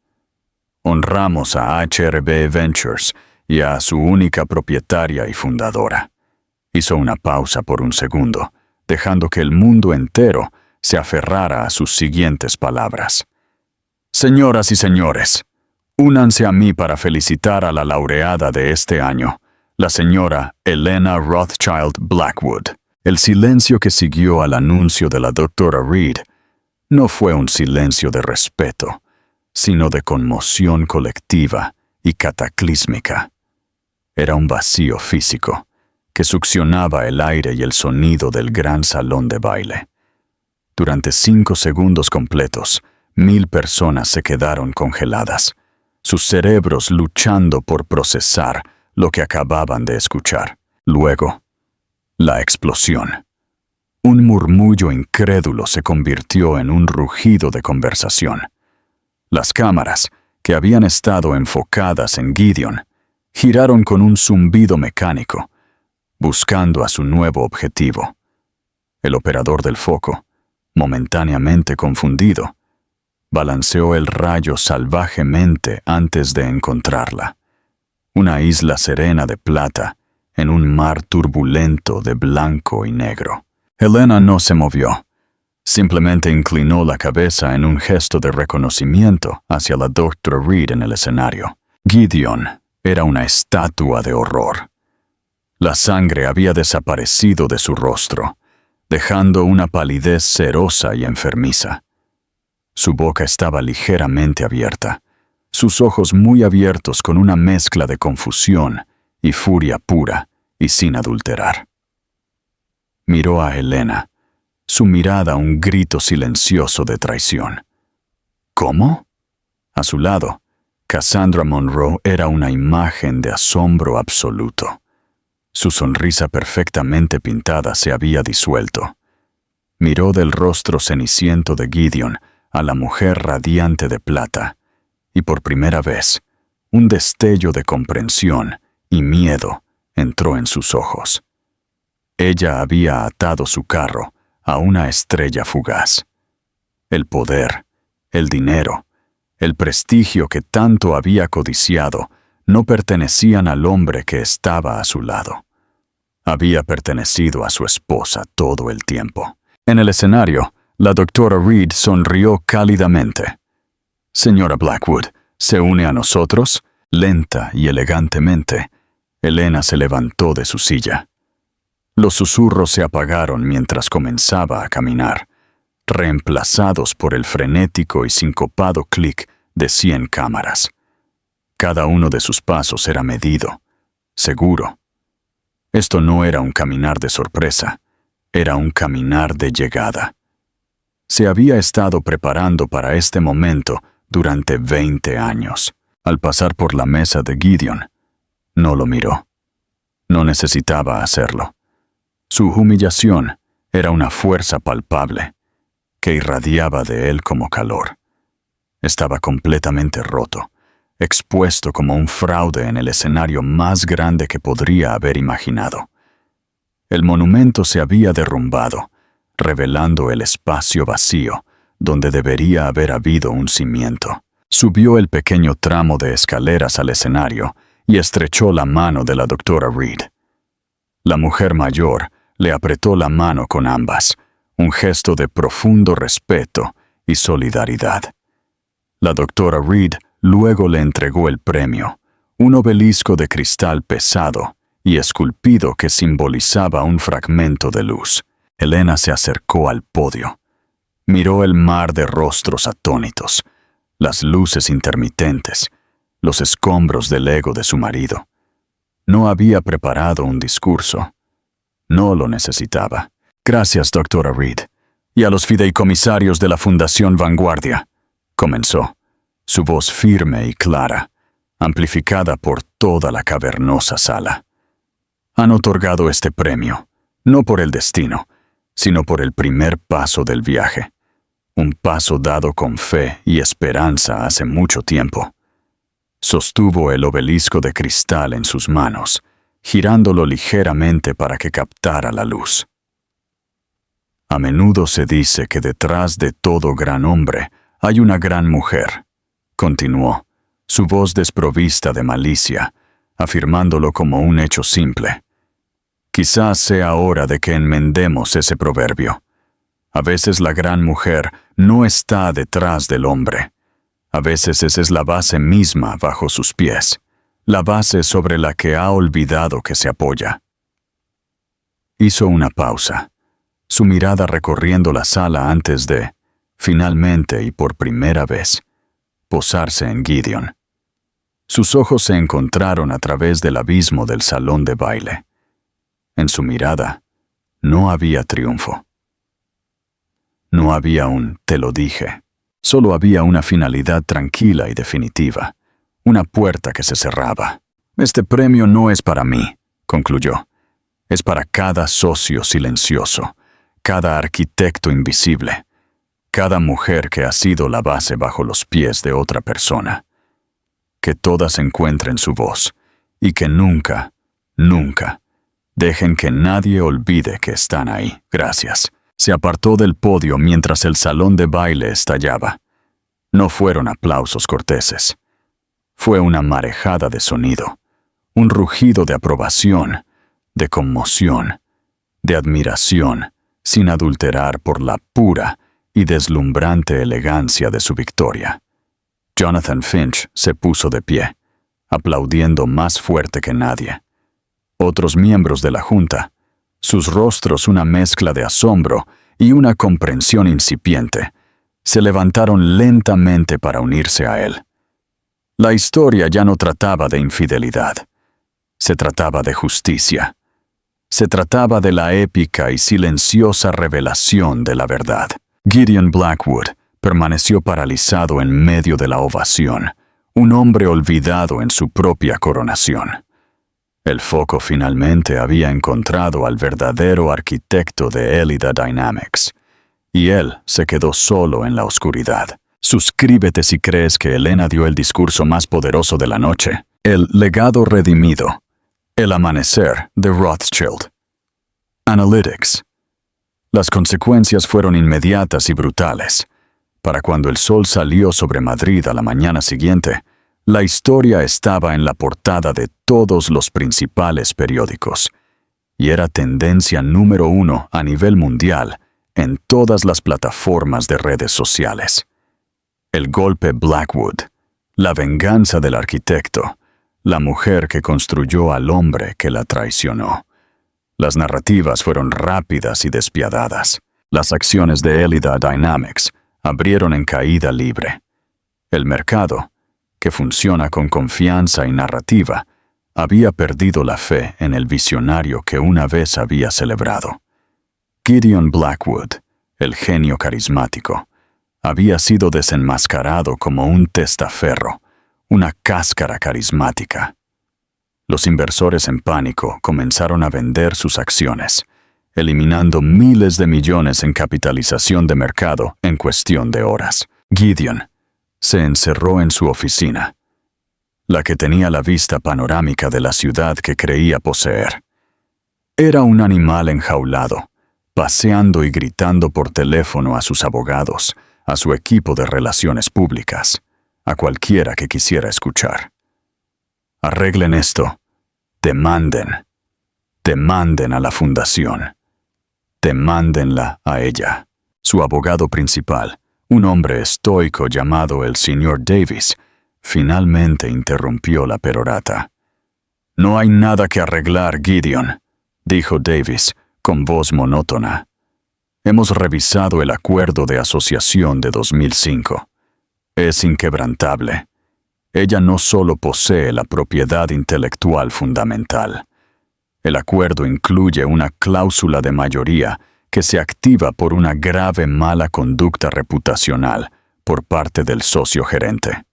Honramos a HRB Ventures y a su única propietaria y fundadora. Hizo una pausa por un segundo, dejando que el mundo entero se aferrara a sus siguientes palabras. Señoras y señores, únanse a mí para felicitar a la laureada de este año, la señora Elena Rothschild Blackwood. El silencio que siguió al anuncio de la doctora Reed no fue un silencio de respeto, sino de conmoción colectiva y cataclísmica. Era un vacío físico que succionaba el aire y el sonido del gran salón de baile. Durante 5 segundos completos, 1000 personas se quedaron congeladas, sus cerebros luchando por procesar lo que acababan de escuchar. Luego, la explosión. Un murmullo incrédulo se convirtió en un rugido de conversación. Las cámaras, que habían estado enfocadas en Gideon, giraron con un zumbido mecánico, buscando a su nuevo objetivo. El operador del foco, momentáneamente confundido, balanceó el rayo salvajemente antes de encontrarla. Una isla serena de plata en un mar turbulento de blanco y negro. Elena no se movió. Simplemente inclinó la cabeza en un gesto de reconocimiento hacia la Dr. Reed en el escenario. Gideon era una estatua de horror. La sangre había desaparecido de su rostro, dejando una palidez cerosa y enfermiza. Su boca estaba ligeramente abierta, sus ojos muy abiertos con una mezcla de confusión y furia pura y sin adulterar. Miró a Helena, su mirada un grito silencioso de traición. ¿Cómo? A su lado, Cassandra Monroe era una imagen de asombro absoluto. Su sonrisa perfectamente pintada se había disuelto. Miró del rostro ceniciento de Gideon a la mujer radiante de plata, y por primera vez, un destello de comprensión y miedo entró en sus ojos. Ella había atado su carro a una estrella fugaz. El poder, el dinero, el prestigio que tanto había codiciado no pertenecían al hombre que estaba a su lado. Había pertenecido a su esposa todo el tiempo. En el escenario, la doctora Reed sonrió cálidamente. «Señora Blackwood, ¿se une a nosotros?» Lenta y elegantemente, Helena se levantó de su silla. Los susurros se apagaron mientras comenzaba a caminar, reemplazados por el frenético y sincopado clic de 100 cámaras. Cada uno de sus pasos era medido, seguro. Esto no era un caminar de sorpresa, era un caminar de llegada. Se había estado preparando para este momento durante 20 años. Al pasar por la mesa de Gideon, no lo miró. No necesitaba hacerlo. Su humillación era una fuerza palpable que irradiaba de él como calor. Estaba completamente roto, expuesto como un fraude en el escenario más grande que podría haber imaginado. El monumento se había derrumbado, revelando el espacio vacío donde debería haber habido un cimiento. Subió el pequeño tramo de escaleras al escenario y estrechó la mano de la doctora Reed. La mujer mayor le apretó la mano con ambas, un gesto de profundo respeto y solidaridad. La doctora Reed luego le entregó el premio, un obelisco de cristal pesado y esculpido que simbolizaba un fragmento de luz. Helena se acercó al podio. Miró el mar de rostros atónitos, las luces intermitentes, los escombros del ego de su marido. No había preparado un discurso. No lo necesitaba. «Gracias, doctora Reed, y a los fideicomisarios de la Fundación Vanguardia», comenzó, su voz firme y clara, amplificada por toda la cavernosa sala. «Han otorgado este premio, no por el destino, sino por el primer paso del viaje. Un paso dado con fe y esperanza hace mucho tiempo». Sostuvo el obelisco de cristal en sus manos, girándolo ligeramente para que captara la luz. «A menudo se dice que detrás de todo gran hombre hay una gran mujer», continuó, su voz desprovista de malicia, afirmándolo como un hecho simple. «Quizás sea hora de que enmendemos ese proverbio. A veces la gran mujer no está detrás del hombre. A veces esa es la base misma bajo sus pies, la base sobre la que ha olvidado que se apoya». Hizo una pausa, su mirada recorriendo la sala antes de, finalmente y por primera vez, posarse en Gideon. Sus ojos se encontraron a través del abismo del salón de baile. En su mirada no había triunfo. No había un «te lo dije». Solo había una finalidad tranquila y definitiva, una puerta que se cerraba. «Este premio no es para mí», concluyó. «Es para cada socio silencioso, cada arquitecto invisible, cada mujer que ha sido la base bajo los pies de otra persona. Que todas encuentren su voz y que nunca, nunca, dejen que nadie olvide que están ahí. Gracias». Se apartó del podio mientras el salón de baile estallaba. No fueron aplausos corteses. Fue una marejada de sonido, un rugido de aprobación, de conmoción, de admiración, sin adulterar por la pura y deslumbrante elegancia de su victoria. Jonathan Finch se puso de pie, aplaudiendo más fuerte que nadie. Otros miembros de la Junta, sus rostros una mezcla de asombro y una comprensión incipiente, se levantaron lentamente para unirse a él. La historia ya no trataba de infidelidad. Se trataba de justicia. Se trataba de la épica y silenciosa revelación de la verdad. Gideon Blackwood permaneció paralizado en medio de la ovación, un hombre olvidado en su propia coronación. El foco finalmente había encontrado al verdadero arquitecto de Elida Dynamics, y él se quedó solo en la oscuridad. Suscríbete si crees que Elena dio el discurso más poderoso de la noche, el legado redimido, el amanecer de Rothschild. Analytics. Las consecuencias fueron inmediatas y brutales. Para cuando el sol salió sobre Madrid a la mañana siguiente, la historia estaba en la portada de todos los principales periódicos, y era tendencia número 1 a nivel mundial en todas las plataformas de redes sociales. El golpe Blackwood, la venganza del arquitecto, la mujer que construyó al hombre que la traicionó. Las narrativas fueron rápidas y despiadadas. Las acciones de Elida Dynamics abrieron en caída libre. El mercado, que funciona con confianza y narrativa, había perdido la fe en el visionario que una vez había celebrado. Gideon Blackwood, el genio carismático, había sido desenmascarado como un testaferro, una cáscara carismática. Los inversores en pánico comenzaron a vender sus acciones, eliminando miles de millones en capitalización de mercado en cuestión de horas. Gideon se encerró en su oficina, la que tenía la vista panorámica de la ciudad que creía poseer. Era un animal enjaulado, paseando y gritando por teléfono a sus abogados, a su equipo de relaciones públicas, a cualquiera que quisiera escuchar. Arreglen esto. Demanden a la fundación. Demándenla a ella. Su abogado principal, un hombre estoico llamado el Sr. Davis, finalmente interrumpió la perorata. «No hay nada que arreglar, Gideon», dijo Davis con voz monótona. «Hemos revisado el acuerdo de asociación de 2005. Es inquebrantable. Ella no solo posee la propiedad intelectual fundamental. El acuerdo incluye una cláusula de mayoría que se activa por una grave mala conducta reputacional por parte del socio gerente.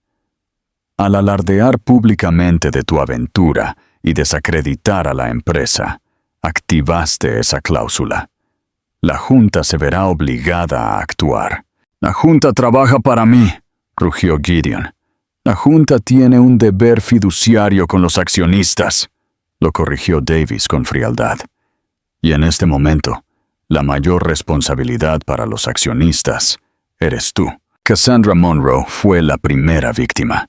Al alardear públicamente de tu aventura y desacreditar a la empresa, activaste esa cláusula. La Junta se verá obligada a actuar». «La Junta trabaja para mí», rugió Gideon. «La Junta tiene un deber fiduciario con los accionistas», lo corrigió Davis con frialdad. «Y en este momento, la mayor responsabilidad para los accionistas eres tú». Cassandra Monroe fue la primera víctima.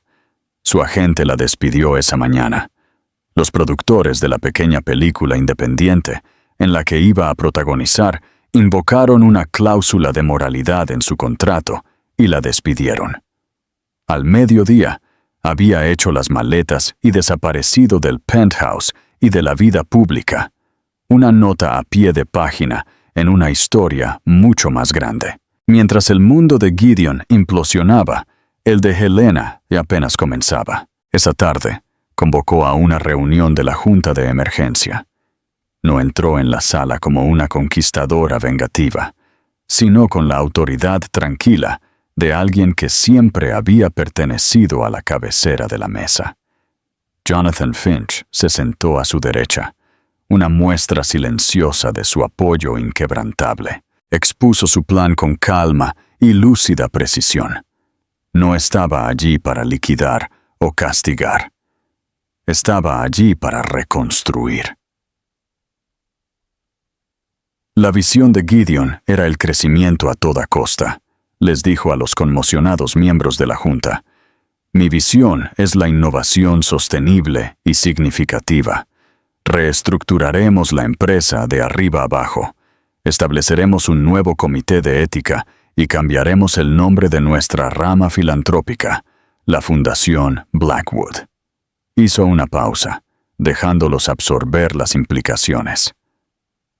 Su agente la despidió esa mañana. Los productores de la pequeña película independiente en la que iba a protagonizar invocaron una cláusula de moralidad en su contrato y la despidieron. Al mediodía, había hecho las maletas y desaparecido del penthouse y de la vida pública. Una nota a pie de página en una historia mucho más grande. Mientras el mundo de Gideon implosionaba, el de Helena apenas comenzaba. Esa tarde, convocó a una reunión de la Junta de Emergencia. No entró en la sala como una conquistadora vengativa, sino con la autoridad tranquila de alguien que siempre había pertenecido a la cabecera de la mesa. Jonathan Finch se sentó a su derecha, una muestra silenciosa de su apoyo inquebrantable. Expuso su plan con calma y lúcida precisión. No estaba allí para liquidar o castigar. Estaba allí para reconstruir. La visión de Gideon era el crecimiento a toda costa. Les dijo a los conmocionados miembros de la Junta. «Mi visión es la innovación sostenible y significativa. Reestructuraremos la empresa de arriba abajo. Estableceremos un nuevo comité de ética y cambiaremos el nombre de nuestra rama filantrópica, la Fundación Blackwood. Hizo una pausa, dejándolos absorber las implicaciones.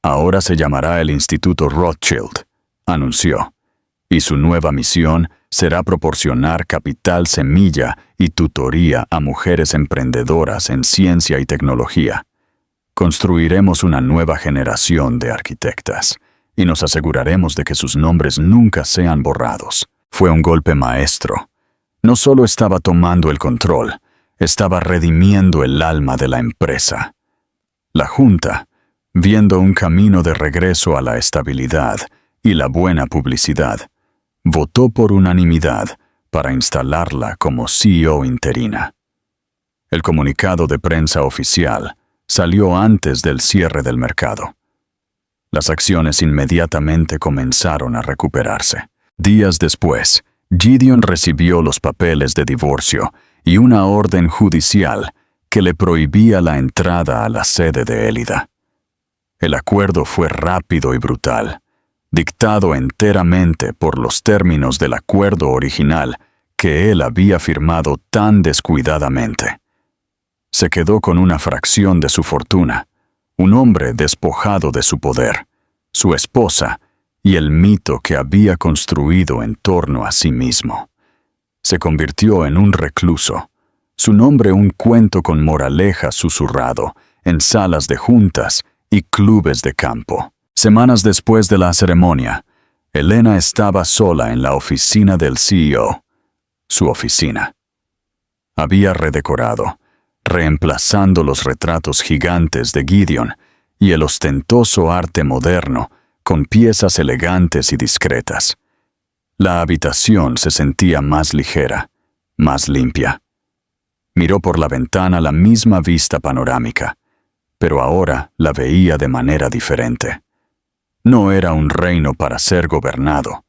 Ahora se llamará el Instituto Rothschild, anunció, y su nueva misión será proporcionar capital semilla y tutoría a mujeres emprendedoras en ciencia y tecnología. Construiremos una nueva generación de arquitectas y nos aseguraremos de que sus nombres nunca sean borrados. Fue un golpe maestro. No solo estaba tomando el control, estaba redimiendo el alma de la empresa. La Junta, viendo un camino de regreso a la estabilidad y la buena publicidad, votó por unanimidad para instalarla como CEO interina. El comunicado de prensa oficial salió antes del cierre del mercado. Las acciones inmediatamente comenzaron a recuperarse. Días después, Gideon recibió los papeles de divorcio y una orden judicial que le prohibía la entrada a la sede de Elida. El acuerdo fue rápido y brutal, dictado enteramente por los términos del acuerdo original que él había firmado tan descuidadamente. Se quedó con una fracción de su fortuna, un hombre despojado de su poder, su esposa y el mito que había construido en torno a sí mismo. Se convirtió en un recluso, su nombre un cuento con moraleja susurrado en salas de juntas y clubes de campo. Semanas después de la ceremonia, Elena estaba sola en la oficina del CEO, su oficina. Había redecorado, reemplazando los retratos gigantes de Gideon y el ostentoso arte moderno con piezas elegantes y discretas. La habitación se sentía más ligera, más limpia. Miró por la ventana la misma vista panorámica, pero ahora la veía de manera diferente. No era un reino para ser gobernado,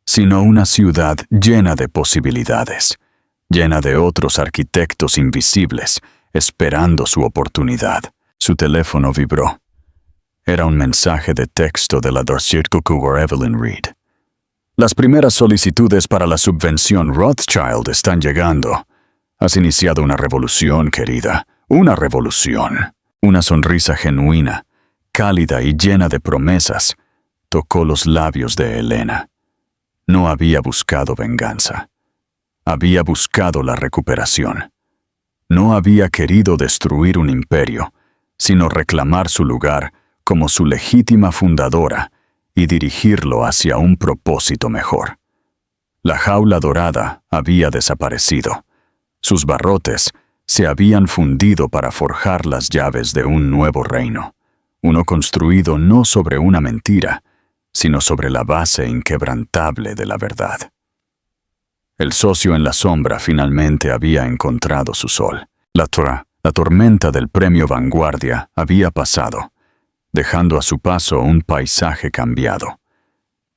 sino una ciudad llena de posibilidades, llena de otros arquitectos invisibles, esperando su oportunidad. Su teléfono vibró. Era un mensaje de texto de la Dorset Cougar Evelyn Reed. Las primeras solicitudes para la subvención Rothschild están llegando. Has iniciado una revolución, querida, una revolución. Una sonrisa genuina, cálida y llena de promesas, tocó los labios de Elena. No había buscado venganza. Había buscado la recuperación. No había querido destruir un imperio, sino reclamar su lugar como su legítima fundadora y dirigirlo hacia un propósito mejor. La jaula dorada había desaparecido. Sus barrotes se habían fundido para forjar las llaves de un nuevo reino, uno construido no sobre una mentira, sino sobre la base inquebrantable de la verdad. El socio en la sombra finalmente había encontrado su sol. La tormenta del premio Vanguardia había pasado, dejando a su paso un paisaje cambiado.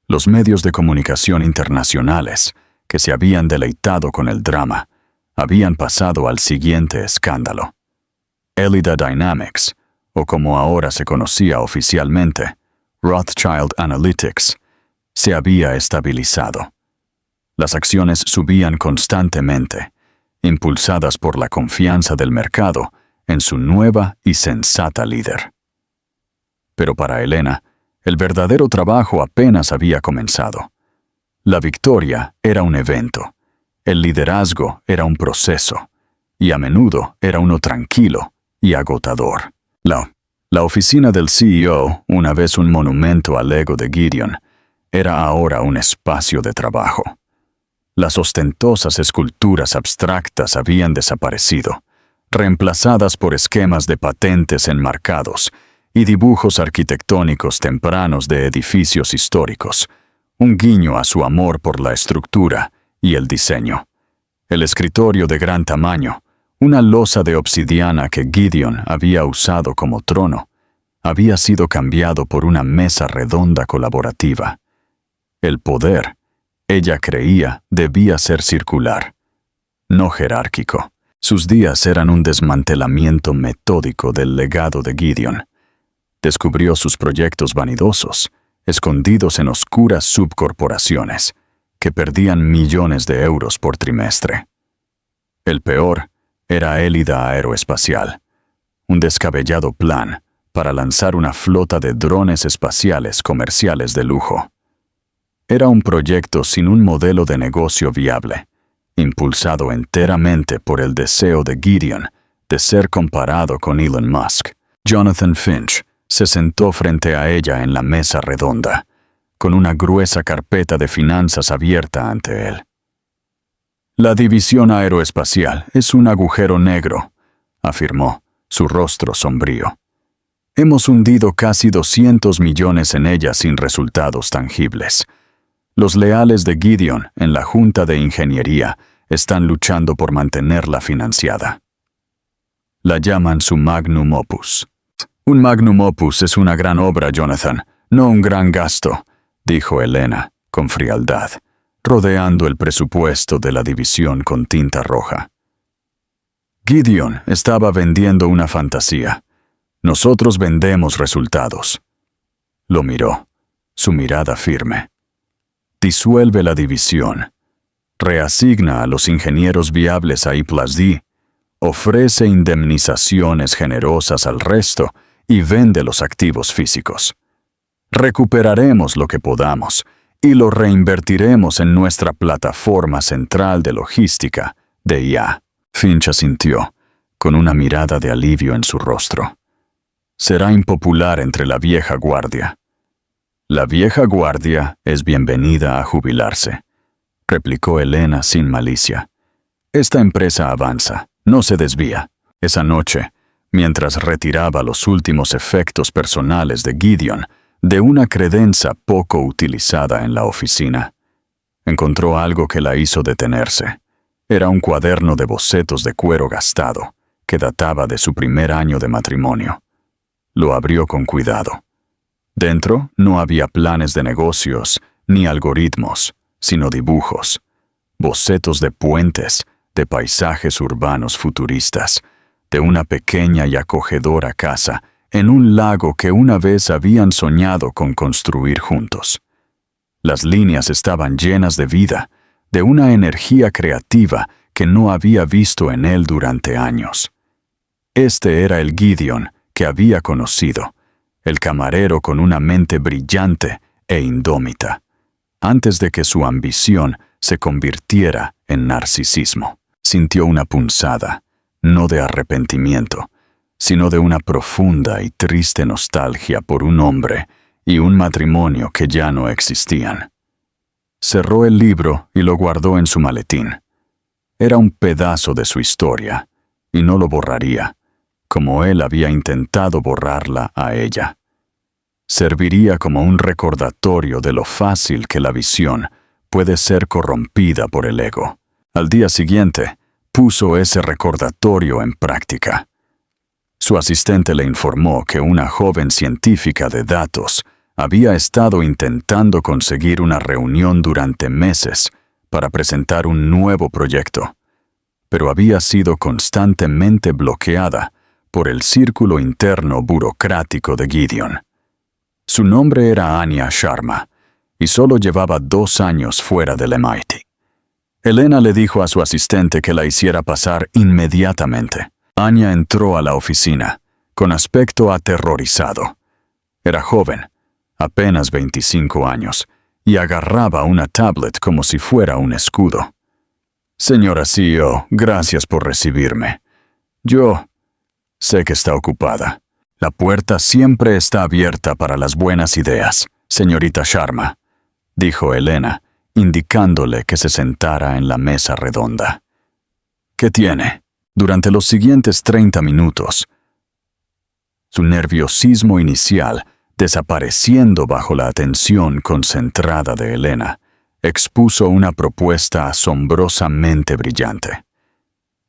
Los medios de comunicación internacionales, que se habían deleitado con el drama, habían pasado al siguiente escándalo. Elida Dynamics, o como ahora se conocía oficialmente, Rothschild Analytics, se había estabilizado. Las acciones subían constantemente, impulsadas por la confianza del mercado en su nueva y sensata líder. Pero para Elena, el verdadero trabajo apenas había comenzado. La victoria era un evento, el liderazgo era un proceso, y a menudo era uno tranquilo y agotador. La oficina del CEO, una vez un monumento al ego de Gideon, era ahora un espacio de trabajo. Las ostentosas esculturas abstractas habían desaparecido, reemplazadas por esquemas de patentes enmarcados y dibujos arquitectónicos tempranos de edificios históricos, un guiño a su amor por la estructura y el diseño. El escritorio de gran tamaño, una losa de obsidiana que Gideon había usado como trono, había sido cambiado por una mesa redonda colaborativa. El poder, ella creía, debía ser circular, no jerárquico. Sus días eran un desmantelamiento metódico del legado de Gideon. Descubrió sus proyectos vanidosos, escondidos en oscuras subcorporaciones, que perdían millones de euros por trimestre. El peor era Élida Aeroespacial, un descabellado plan para lanzar una flota de drones espaciales comerciales de lujo. Era un proyecto sin un modelo de negocio viable, impulsado enteramente por el deseo de Gideon de ser comparado con Elon Musk. Jonathan Finch se sentó frente a ella en la mesa redonda, con una gruesa carpeta de finanzas abierta ante él. «La división aeroespacial es un agujero negro», afirmó, su rostro sombrío. «Hemos hundido casi 200 millones en ella sin resultados tangibles. Los leales de Gideon en la Junta de Ingeniería están luchando por mantenerla financiada. La llaman su magnum opus». «Un magnum opus es una gran obra, Jonathan, no un gran gasto», dijo Elena, con frialdad, rodeando el presupuesto de la división con tinta roja. «Gideon estaba vendiendo una fantasía. Nosotros vendemos resultados». Lo miró, su mirada firme. «Disuelve la división. Reasigna a los ingenieros viables a I+D. Ofrece indemnizaciones generosas al resto y vende los activos físicos. Recuperaremos lo que podamos y lo reinvertiremos en nuestra plataforma central de logística de IA». Finch asintió, con una mirada de alivio en su rostro. «Será impopular entre la vieja guardia». «La vieja guardia es bienvenida a jubilarse», replicó Elena sin malicia. «Esta empresa avanza, no se desvía». Esa noche, mientras retiraba los últimos efectos personales de Gideon de una credenza poco utilizada en la oficina, encontró algo que la hizo detenerse. Era un cuaderno de bocetos de cuero gastado, que databa de su primer año de matrimonio. Lo abrió con cuidado. Dentro no había planes de negocios ni algoritmos, sino dibujos, bocetos de puentes, de paisajes urbanos futuristas, de una pequeña y acogedora casa en un lago que una vez habían soñado con construir juntos. Las líneas estaban llenas de vida, de una energía creativa que no había visto en él durante años. Este era el Gideon que había conocido, el camarero con una mente brillante e indómita, antes de que su ambición se convirtiera en narcisismo. Sintió una punzada, no de arrepentimiento, sino de una profunda y triste nostalgia por un hombre y un matrimonio que ya no existían. Cerró el libro y lo guardó en su maletín. Era un pedazo de su historia, y no lo borraría, como él había intentado borrarla a ella. Serviría como un recordatorio de lo fácil que la visión puede ser corrompida por el ego. Al día siguiente, puso ese recordatorio en práctica. Su asistente le informó que una joven científica de datos había estado intentando conseguir una reunión durante meses para presentar un nuevo proyecto, pero había sido constantemente bloqueada por el círculo interno burocrático de Gideon. Su nombre era Anya Sharma, y solo llevaba 2 años fuera del MIT. Elena le dijo a su asistente que la hiciera pasar inmediatamente. Anya entró a la oficina, con aspecto aterrorizado. Era joven, apenas 25 años, y agarraba una tablet como si fuera un escudo. «Señora CEO, gracias por recibirme. Yo sé que está ocupada. La puerta siempre está abierta para las buenas ideas, señorita Sharma», dijo Elena, indicándole que se sentara en la mesa redonda. «¿Qué tiene?». Durante los siguientes 30 minutos, su nerviosismo inicial, desapareciendo bajo la atención concentrada de Elena, expuso una propuesta asombrosamente brillante.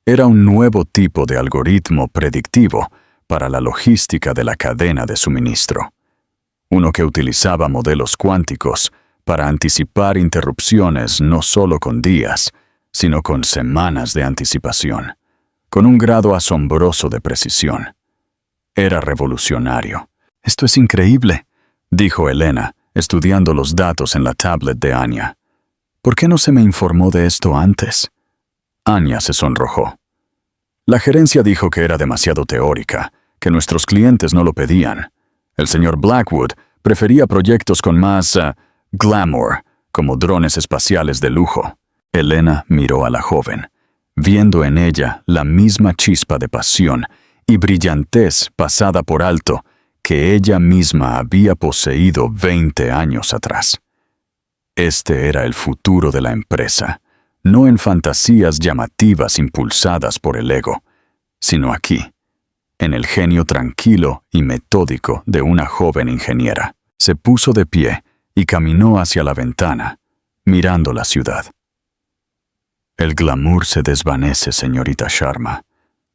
Era un nuevo tipo de algoritmo predictivo para la logística de la cadena de suministro, uno que utilizaba modelos cuánticos para anticipar interrupciones no solo con días, sino con semanas de anticipación, con un grado asombroso de precisión. Era revolucionario. «Esto es increíble», dijo Elena, estudiando los datos en la tablet de Anya. ¿Por qué no se me informó de esto antes? Anya se sonrojó. La gerencia dijo que era demasiado teórica, que nuestros clientes no lo pedían. El señor Blackwood prefería proyectos con más glamour, como drones espaciales de lujo. Elena miró a la joven, viendo en ella la misma chispa de pasión y brillantez pasada por alto que ella misma había poseído 20 años atrás. Este era el futuro de la empresa, no en fantasías llamativas impulsadas por el ego, sino aquí, en el genio tranquilo y metódico de una joven ingeniera. Se puso de pie y caminó hacia la ventana, mirando la ciudad. El glamour se desvanece, señorita Sharma.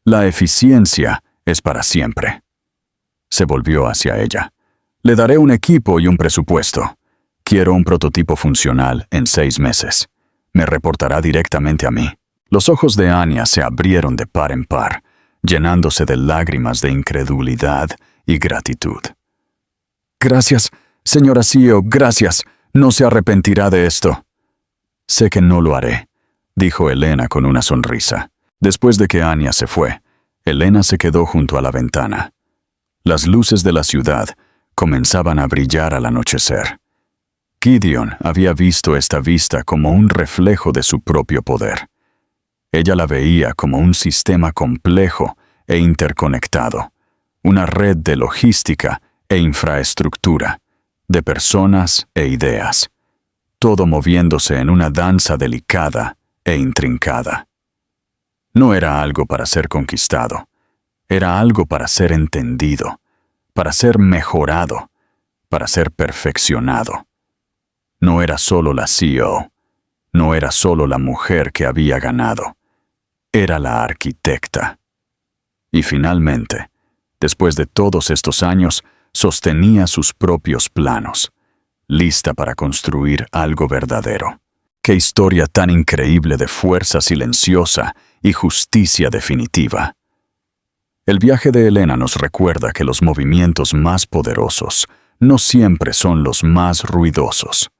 La eficiencia es para siempre. Se volvió hacia ella. Le daré un equipo y un presupuesto. Quiero un prototipo funcional en 6 meses. Me reportará directamente a mí. Los ojos de Anya se abrieron de par en par, llenándose de lágrimas de incredulidad y gratitud. Gracias, señora CEO, gracias. No se arrepentirá de esto. Sé que no lo haré, dijo Elena con una sonrisa. Después de que Anya se fue, Elena se quedó junto a la ventana. Las luces de la ciudad comenzaban a brillar al anochecer. Gideon había visto esta vista como un reflejo de su propio poder. Ella la veía como un sistema complejo e interconectado, una red de logística e infraestructura, de personas e ideas, todo moviéndose en una danza delicada e intrincada. No era algo para ser conquistado, era algo para ser entendido, para ser mejorado, para ser perfeccionado. No era solo la CEO, no era solo la mujer que había ganado, era la arquitecta. Y finalmente, después de todos estos años, sostenía sus propios planos, lista para construir algo verdadero. ¡Qué historia tan increíble de fuerza silenciosa y justicia definitiva! El viaje de Elena nos recuerda que los movimientos más poderosos no siempre son los más ruidosos.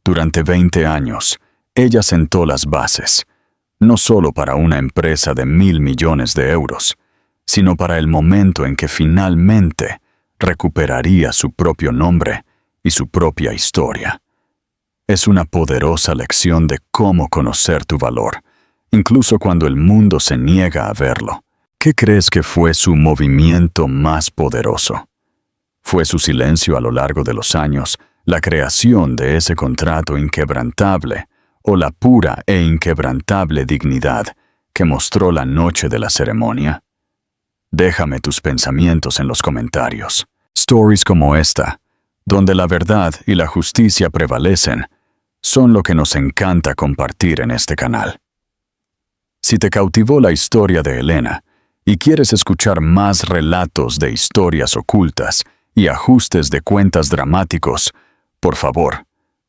Durante 20 años, ella sentó las bases, no solo para una empresa de 1.000 millones de euros, sino para el momento en que finalmente recuperaría su propio nombre y su propia historia. Es una poderosa lección de cómo conocer tu valor, incluso cuando el mundo se niega a verlo. ¿Qué crees que fue su movimiento más poderoso? ¿Fue su silencio a lo largo de los años, la creación de ese contrato inquebrantable, o la pura e inquebrantable dignidad que mostró la noche de la ceremonia? Déjame tus pensamientos en los comentarios. Stories como esta, donde la verdad y la justicia prevalecen, son lo que nos encanta compartir en este canal. Si te cautivó la historia de Elena y quieres escuchar más relatos de historias ocultas y ajustes de cuentas dramáticos, por favor,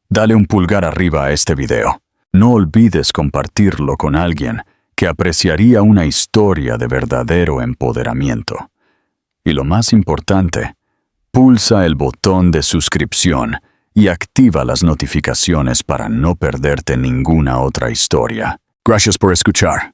dale un pulgar arriba a este video. No olvides compartirlo con alguien que apreciaría una historia de verdadero empoderamiento. Y lo más importante, pulsa el botón de suscripción y activa las notificaciones para no perderte ninguna otra historia. Gracias por escuchar.